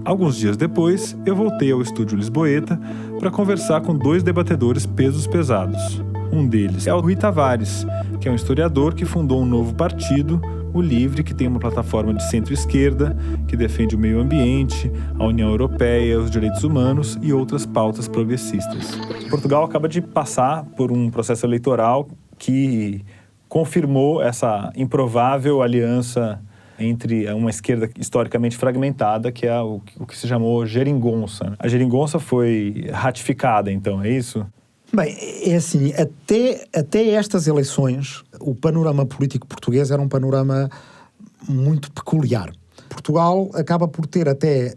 [SPEAKER 1] Alguns dias depois, eu voltei ao estúdio Lisboeta para conversar com dois debatedores pesos pesados. Um deles é o Rui Tavares, que é um historiador que fundou um novo partido, o Livre, que tem uma plataforma de centro-esquerda, que defende o meio ambiente, a União Europeia, os direitos humanos e outras pautas progressistas. Portugal acaba de passar por um processo eleitoral que confirmou essa improvável aliança entre uma esquerda historicamente fragmentada, que é o que se chamou geringonça. A geringonça foi ratificada, então, é isso?
[SPEAKER 6] Bem, é assim, até estas eleições, o panorama político português era um panorama muito peculiar. Portugal acaba por ter até,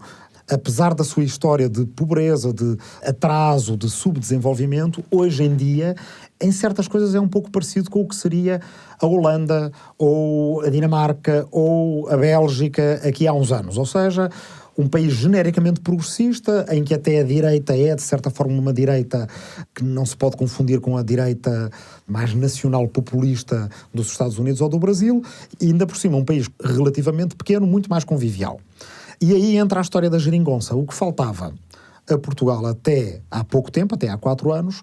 [SPEAKER 6] apesar da sua história de pobreza, de atraso, de subdesenvolvimento, hoje em dia, em certas coisas é um pouco parecido com o que seria a Holanda, ou a Dinamarca, ou a Bélgica aqui há uns anos. Ou seja, um país genericamente progressista, em que até a direita é, de certa forma, uma direita que não se pode confundir com a direita mais nacional-populista dos Estados Unidos ou do Brasil, e ainda por cima um país relativamente pequeno, muito mais convivial. E aí entra a história da geringonça. O que faltava a Portugal até há pouco tempo, até há 4 anos,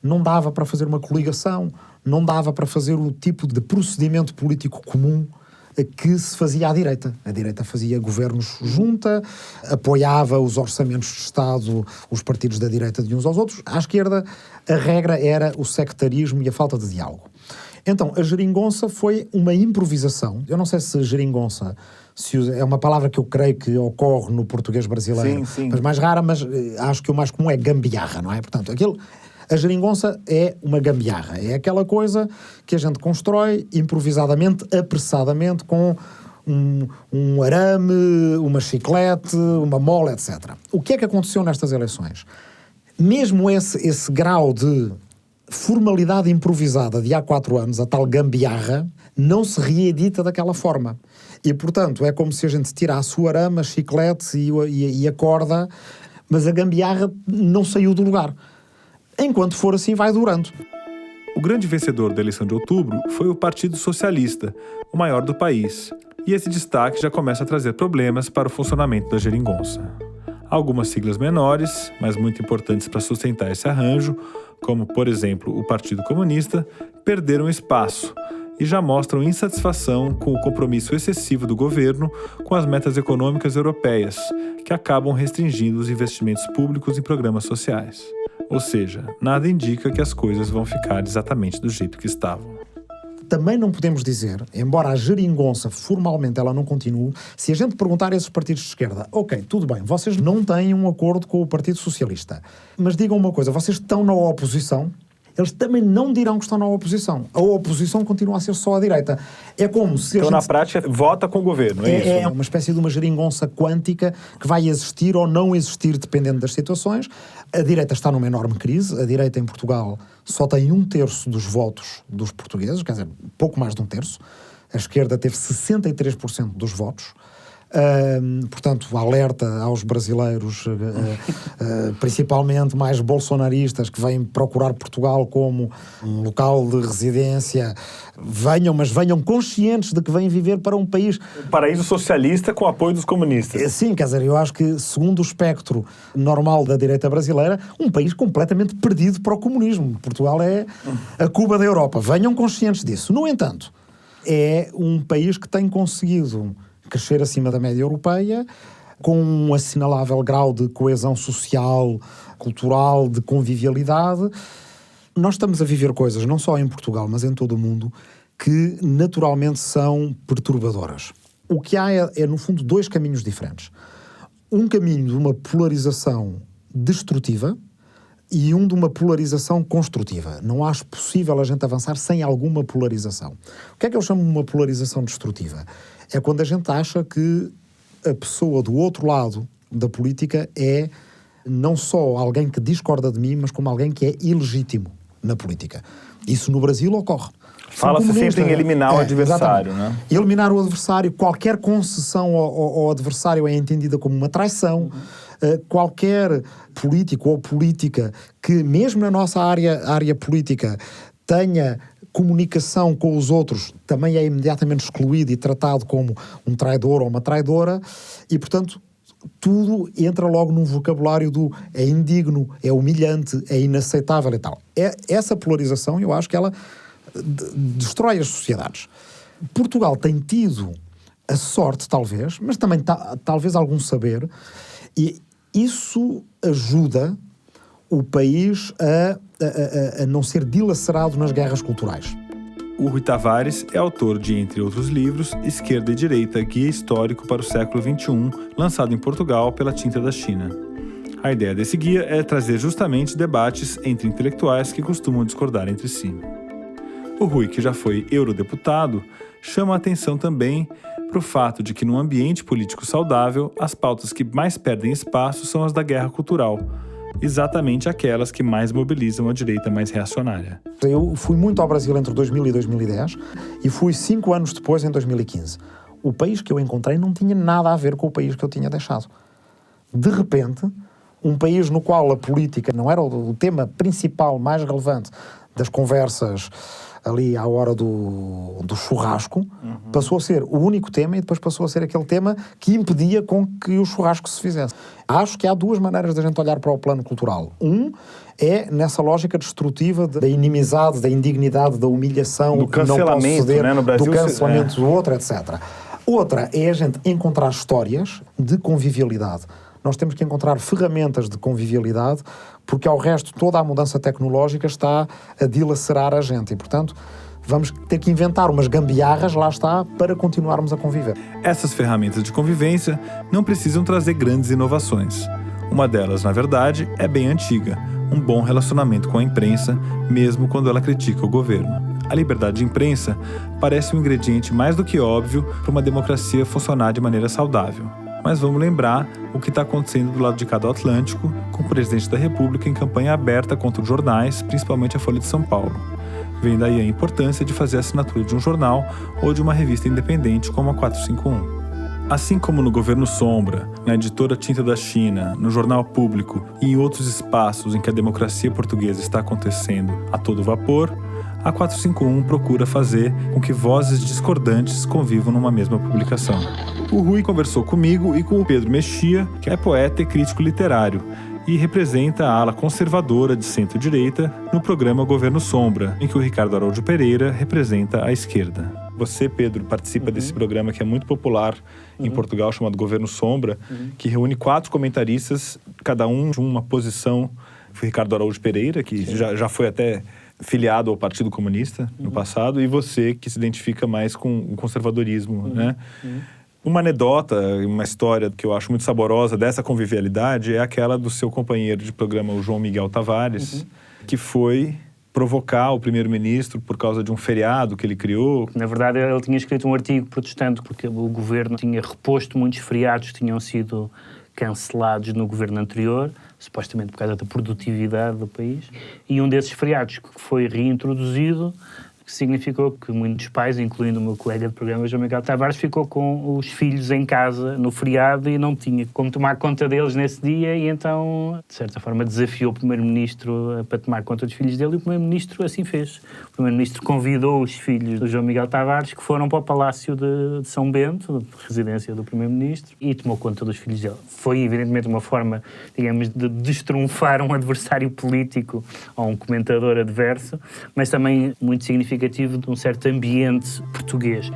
[SPEAKER 6] não dava para fazer uma coligação, não dava para fazer o tipo de procedimento político comum que se fazia à direita. A direita fazia governos junta, apoiava os orçamentos de Estado, os partidos da direita de uns aos outros. À esquerda, a regra era o sectarismo e a falta de diálogo. Então, a geringonça foi uma improvisação. Eu não sei se geringonça é uma palavra que eu creio que ocorre no português brasileiro,
[SPEAKER 1] sim.
[SPEAKER 6] Mas mais rara, mas acho que o mais comum é gambiarra, não é? Portanto, a geringonça é uma gambiarra. É aquela coisa que a gente constrói improvisadamente, apressadamente, com um arame, uma chiclete, uma mola, etc. O que é que aconteceu nestas eleições? Mesmo esse grau de formalidade improvisada de há 4 anos, a tal gambiarra, não se reedita daquela forma. E, portanto, é como se a gente tirasse o arame, a chiclete e a corda, mas a gambiarra não saiu do lugar. Enquanto for assim, vai durando.
[SPEAKER 1] O grande vencedor da eleição de outubro foi o Partido Socialista, o maior do país. E esse destaque já começa a trazer problemas para o funcionamento da geringonça. Algumas siglas menores, mas muito importantes para sustentar esse arranjo, como, por exemplo, o Partido Comunista, perderam espaço e já mostram insatisfação com o compromisso excessivo do governo com as metas econômicas europeias, que acabam restringindo os investimentos públicos em programas sociais. Ou seja, nada indica que as coisas vão ficar exatamente do jeito que estavam.
[SPEAKER 6] Também não podemos dizer, embora a geringonça formalmente ela não continue, se a gente perguntar a esses partidos de esquerda, ok, tudo bem, vocês não têm um acordo com o Partido Socialista, mas digam uma coisa, vocês estão na oposição? Eles também não dirão que estão na oposição. A oposição continua a ser só a direita. É como se...
[SPEAKER 1] Então, na prática, vota com o governo, é isso?
[SPEAKER 6] É uma espécie de uma geringonça quântica que vai existir ou não existir dependendo das situações. A direita está numa enorme crise. A direita em Portugal só tem 1/3 dos votos dos portugueses, quer dizer, pouco mais de 1/3. A esquerda teve 63% dos votos. Portanto, alerta aos brasileiros, principalmente mais bolsonaristas, que vêm procurar Portugal como um local de residência. Venham, mas venham conscientes de que vêm viver para um país...
[SPEAKER 1] Um paraíso socialista com apoio dos comunistas.
[SPEAKER 6] Sim, quer dizer, eu acho que, segundo o espectro normal da direita brasileira, um país completamente perdido para o comunismo. Portugal é a Cuba da Europa. Venham conscientes disso. No entanto, é um país que tem conseguido crescer acima da média europeia, com um assinalável grau de coesão social, cultural, de convivialidade. Nós estamos a viver coisas, não só em Portugal, mas em todo o mundo, que naturalmente são perturbadoras. O que há é no fundo, dois caminhos diferentes. Um caminho de uma polarização destrutiva e um de uma polarização construtiva. Não acho possível a gente avançar sem alguma polarização. O que é que eu chamo de uma polarização destrutiva? É quando a gente acha que a pessoa do outro lado da política é não só alguém que discorda de mim, mas como alguém que é ilegítimo na política. Isso no Brasil ocorre.
[SPEAKER 1] Fala-se sempre em eliminar o adversário, né?
[SPEAKER 6] Eliminar o adversário, qualquer concessão ao adversário é entendida como uma traição. Qualquer político ou política que, mesmo na nossa área política, tenha comunicação com os outros, também é imediatamente excluído e tratado como um traidor ou uma traidora, e, portanto, tudo entra logo num vocabulário do é indigno, é humilhante, é inaceitável e tal. Essa polarização, eu acho que ela destrói as sociedades. Portugal tem tido a sorte, talvez, mas também talvez algum saber, e isso ajuda o país a não ser dilacerado nas guerras culturais.
[SPEAKER 1] O Rui Tavares é autor de, entre outros livros, Esquerda e Direita, Guia Histórico para o Século XXI, lançado em Portugal pela Tinta da China. A ideia desse guia é trazer justamente debates entre intelectuais que costumam discordar entre si. O Rui, que já foi eurodeputado, chama a atenção também para o fato de que, num ambiente político saudável, as pautas que mais perdem espaço são as da guerra cultural, exatamente aquelas que mais mobilizam a direita mais reacionária.
[SPEAKER 6] Eu fui muito ao Brasil entre 2000 e 2010 e fui 5 anos depois, em 2015. O país que eu encontrei não tinha nada a ver com o país que eu tinha deixado. De repente, um país no qual a política não era o tema principal, mais relevante das conversas ali à hora do churrasco, passou a ser o único tema e depois passou a ser aquele tema que impedia com que o churrasco se fizesse. Acho que há duas maneiras de a gente olhar para o plano cultural. Um é nessa lógica destrutiva da inimizade, da indignidade, da humilhação,
[SPEAKER 1] do cancelamento,
[SPEAKER 6] não posso ceder,
[SPEAKER 1] né? No Brasil,
[SPEAKER 6] do cancelamento do outro, etc. Outra é a gente encontrar histórias de convivialidade. Nós temos que encontrar ferramentas de convivialidade, porque ao resto toda a mudança tecnológica está a dilacerar a gente e, portanto, vamos ter que inventar umas gambiarras, lá está, para continuarmos a conviver.
[SPEAKER 1] Essas ferramentas de convivência não precisam trazer grandes inovações. Uma delas, na verdade, é bem antiga: um bom relacionamento com a imprensa, mesmo quando ela critica o governo. A liberdade de imprensa parece um ingrediente mais do que óbvio para uma democracia funcionar de maneira saudável. Mas vamos lembrar o que está acontecendo do lado de cá do Atlântico, com o presidente da República em campanha aberta contra os jornais, principalmente a Folha de São Paulo. Vem daí a importância de fazer a assinatura de um jornal ou de uma revista independente como a 451. Assim como no Governo Sombra, na editora Tinta da China, no Jornal Público e em outros espaços em que a democracia portuguesa está acontecendo a todo vapor, a 451 procura fazer com que vozes discordantes convivam numa mesma publicação. O Rui conversou comigo e com o Pedro Mexia, que é poeta e crítico literário, e representa a ala conservadora de centro-direita no programa Governo Sombra, em que o Ricardo Araújo Pereira representa a esquerda. Você, Pedro, participa desse programa que é muito popular em Portugal, chamado Governo Sombra, que reúne 4 comentaristas, cada um de uma posição. O Ricardo Araújo Pereira, que já foi até filiado ao Partido Comunista no passado, e você, que se identifica mais com o conservadorismo, né? Uma anedota, uma história que eu acho muito saborosa dessa convivialidade é aquela do seu companheiro de programa, o João Miguel Tavares, que foi provocar o primeiro-ministro por causa de um feriado que ele criou.
[SPEAKER 7] Na verdade, ele tinha escrito um artigo protestando porque o governo tinha reposto muitos feriados que tinham sido cancelados no governo anterior, supostamente por causa da produtividade do país, e um desses feriados que foi reintroduzido, que significou que muitos pais, incluindo o meu colega de programa, João Miguel Tavares, ficou com os filhos em casa no feriado e não tinha como tomar conta deles nesse dia, e então, de certa forma, desafiou o primeiro-ministro para tomar conta dos filhos dele, e o primeiro-ministro assim fez. O primeiro-ministro convidou os filhos do João Miguel Tavares, que foram para o Palácio de São Bento, residência do primeiro-ministro, e tomou conta dos filhos dele. Foi, evidentemente, uma forma, digamos, de destrunfar um adversário político ou um comentador adverso, mas também muito significativo de um certo ambiente português.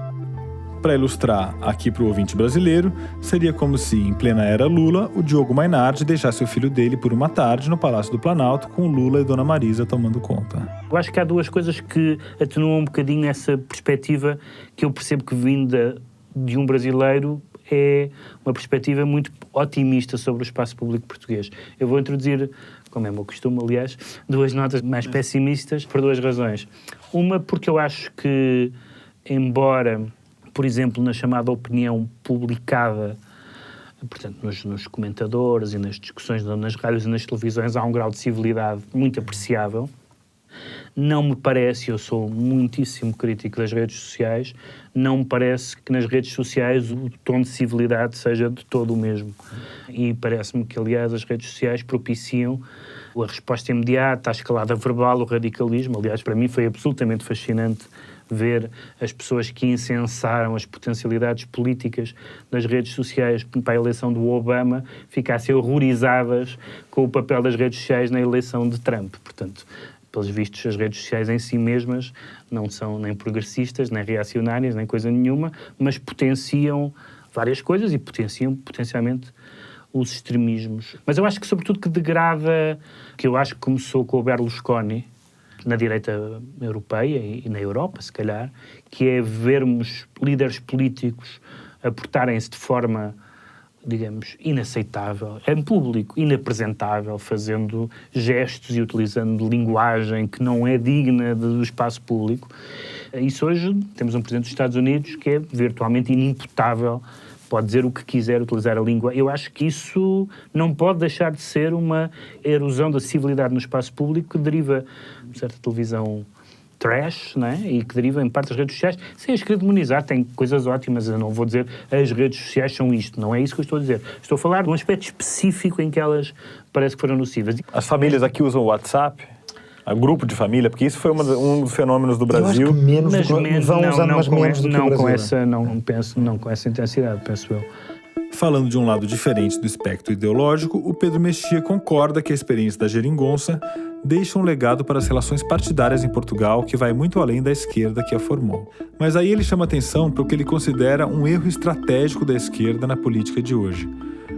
[SPEAKER 1] Para ilustrar aqui para o ouvinte brasileiro, seria como se, em plena era Lula, o Diogo Mainardi deixasse o filho dele por uma tarde no Palácio do Planalto, com Lula e Dona Marisa tomando conta.
[SPEAKER 7] Eu acho que há duas coisas que atenuam um bocadinho essa perspectiva que eu percebo que vinda de um brasileiro é uma perspectiva muito otimista sobre o espaço público português. Eu vou introduzir, como é o meu costume, aliás, 2 notas mais pessimistas por 2 razões. Uma, porque eu acho que, embora, por exemplo, na chamada opinião publicada, portanto, nos comentadores e nas discussões nas rádios e nas televisões, há um grau de civilidade muito apreciável, não me parece, eu sou muitíssimo crítico das redes sociais, não me parece que nas redes sociais o tom de civilidade seja de todo o mesmo. E parece-me que, aliás, as redes sociais propiciam a resposta imediata, a escalada verbal, o radicalismo. Aliás, para mim foi absolutamente fascinante ver as pessoas que incensaram as potencialidades políticas das redes sociais para a eleição do Obama ficassem horrorizadas com o papel das redes sociais na eleição de Trump. Portanto, pelos vistos, as redes sociais em si mesmas não são nem progressistas, nem reacionárias, nem coisa nenhuma, mas potenciam várias coisas e potenciam potencialmente os extremismos. Mas eu acho que, sobretudo, que degrada, que eu acho que começou com o Berlusconi, na direita europeia e na Europa, se calhar, que é vermos líderes políticos a portarem-se de forma, digamos, inaceitável, em público, inapresentável, fazendo gestos e utilizando linguagem que não é digna do espaço público. Isso hoje, temos um presidente dos Estados Unidos que é virtualmente inimputável, pode dizer o que quiser, utilizar a língua. Eu acho que isso não pode deixar de ser uma erosão da civilidade no espaço público que deriva de certa televisão trash, não é? E que deriva em parte das redes sociais, sem as querer demonizar, tem coisas ótimas, eu não vou dizer as redes sociais são isto, não é isso que eu estou a dizer. Estou a falar de um aspecto específico em que elas parece que foram nocivas.
[SPEAKER 1] As famílias aqui usam o WhatsApp? A grupo de família? Porque isso foi um dos fenômenos do Brasil.
[SPEAKER 6] Eu acho que menos do que vão usando, mas menos do que o Brasil.
[SPEAKER 7] Não com essa intensidade, penso eu.
[SPEAKER 1] Falando de um lado diferente do espectro ideológico, o Pedro Mexia concorda que a experiência da geringonça deixa um legado para as relações partidárias em Portugal que vai muito além da esquerda que a formou. Mas aí ele chama atenção para o que ele considera um erro estratégico da esquerda na política de hoje: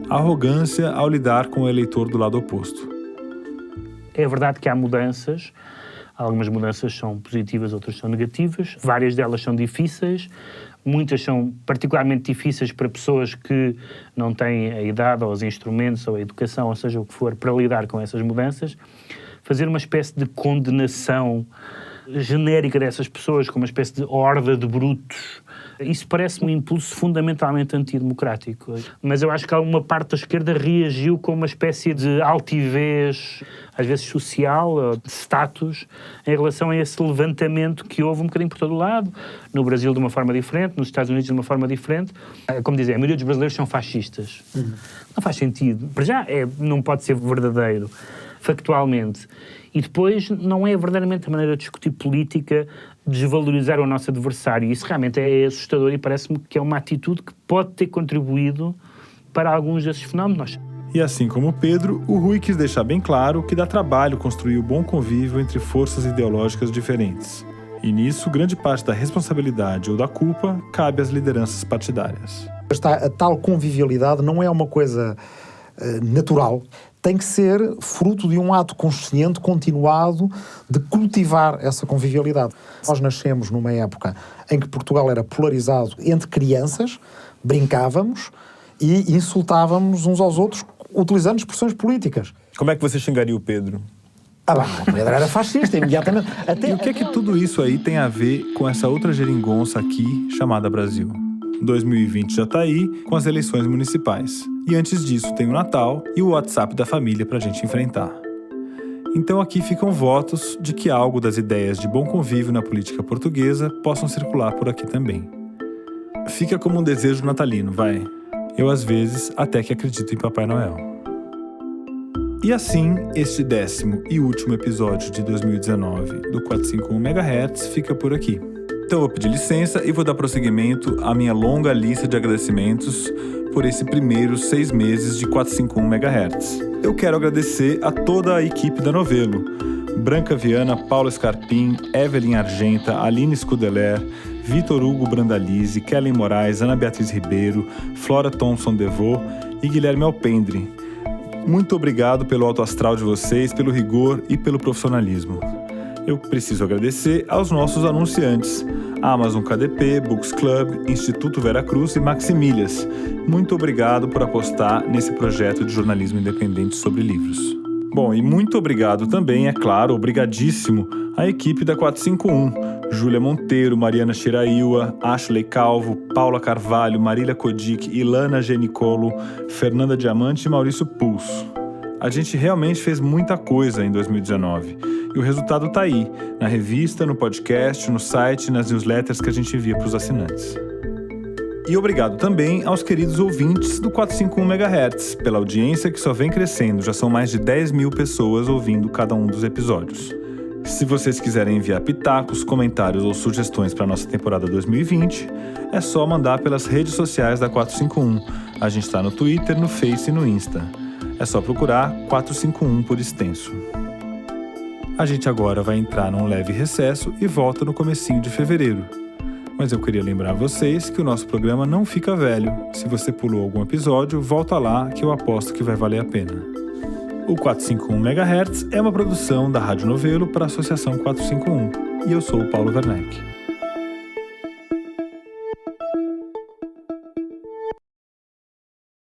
[SPEAKER 1] a arrogância ao lidar com o eleitor do lado oposto.
[SPEAKER 7] É verdade que há mudanças, algumas mudanças são positivas, outras são negativas, várias delas são difíceis, muitas são particularmente difíceis para pessoas que não têm a idade ou os instrumentos ou a educação, ou seja o que for, para lidar com essas mudanças. Fazer uma espécie de condenação genérica dessas pessoas, como uma espécie de horda de brutos. Isso parece-me um impulso fundamentalmente antidemocrático. Mas eu acho que alguma parte da esquerda reagiu com uma espécie de altivez, às vezes social, de status, em relação a esse levantamento que houve um bocadinho por todo o lado. No Brasil de uma forma diferente, nos Estados Unidos de uma forma diferente. Como dizem, a maioria dos brasileiros são fascistas. Não faz sentido. Para já, não pode ser verdadeiro, factualmente. E depois, não é verdadeiramente a maneira de discutir política, desvalorizar o nosso adversário. Isso realmente é assustador e parece-me que é uma atitude que pode ter contribuído para alguns desses fenómenos.
[SPEAKER 1] E assim como o Pedro, o Rui quis deixar bem claro que dá trabalho construir o bom convívio entre forças ideológicas diferentes. E nisso, grande parte da responsabilidade ou da culpa cabe às lideranças partidárias.
[SPEAKER 6] A tal convivialidade não é uma coisa natural. Tem que ser fruto de um ato consciente, continuado, de cultivar essa convivialidade. Nós nascemos numa época em que Portugal era polarizado entre crianças, brincávamos e insultávamos uns aos outros utilizando expressões políticas.
[SPEAKER 1] Como é que você xingaria o Pedro?
[SPEAKER 6] O Pedro era fascista, imediatamente.
[SPEAKER 1] E o que é que tudo isso aí tem a ver com essa outra geringonça aqui, chamada Brasil? 2020 já tá aí, com as eleições municipais. E antes disso tem o Natal e o WhatsApp da família pra gente enfrentar. Então aqui ficam votos de que algo das ideias de bom convívio na política portuguesa possam circular por aqui também. Fica como um desejo natalino, vai. Eu, às vezes, até que acredito em Papai Noel. E assim, este 10º e último episódio de 2019 do 451 MHz fica por aqui. Então eu vou pedir licença e vou dar prosseguimento à minha longa lista de agradecimentos por esse primeiros 6 meses de 451 MHz. Eu quero agradecer a toda a equipe da Novelo. Branca Viana, Paula Scarpim, Evelyn Argenta, Aline Scudeler, Vitor Hugo Brandalize, Kellen Moraes, Ana Beatriz Ribeiro, Flora Thompson Devô e Guilherme Alpendre. Muito obrigado pelo alto astral de vocês, pelo rigor e pelo profissionalismo. Eu preciso agradecer aos nossos anunciantes, Amazon KDP, Books Club, Instituto Veracruz e Maximilhas. Muito obrigado por apostar nesse projeto de jornalismo independente sobre livros. Bom, e muito obrigado também, é claro, obrigadíssimo, à equipe da 451, Júlia Monteiro, Mariana Shiraiwa, Ashley Calvo, Paula Carvalho, Marília Kodik, Ilana Genicolo, Fernanda Diamante e Maurício Pulso. A gente realmente fez muita coisa em 2019 e o resultado tá aí, na revista, no podcast, no site, nas newsletters que a gente envia para os assinantes. E obrigado também aos queridos ouvintes do 451 MHz, pela audiência que só vem crescendo, já são mais de 10 mil pessoas ouvindo cada um dos episódios. Se vocês quiserem enviar pitacos, comentários ou sugestões para a nossa temporada 2020, é só mandar pelas redes sociais da 451. A gente está no Twitter, no Face e no Insta. É só procurar 451 por extenso. A gente agora vai entrar num leve recesso e volta no comecinho de fevereiro. Mas eu queria lembrar vocês que o nosso programa não fica velho. Se você pulou algum episódio, volta lá que eu aposto que vai valer a pena. O 451 MHz é uma produção da Rádio Novelo para a Associação 451. E eu sou o Paulo Werneck.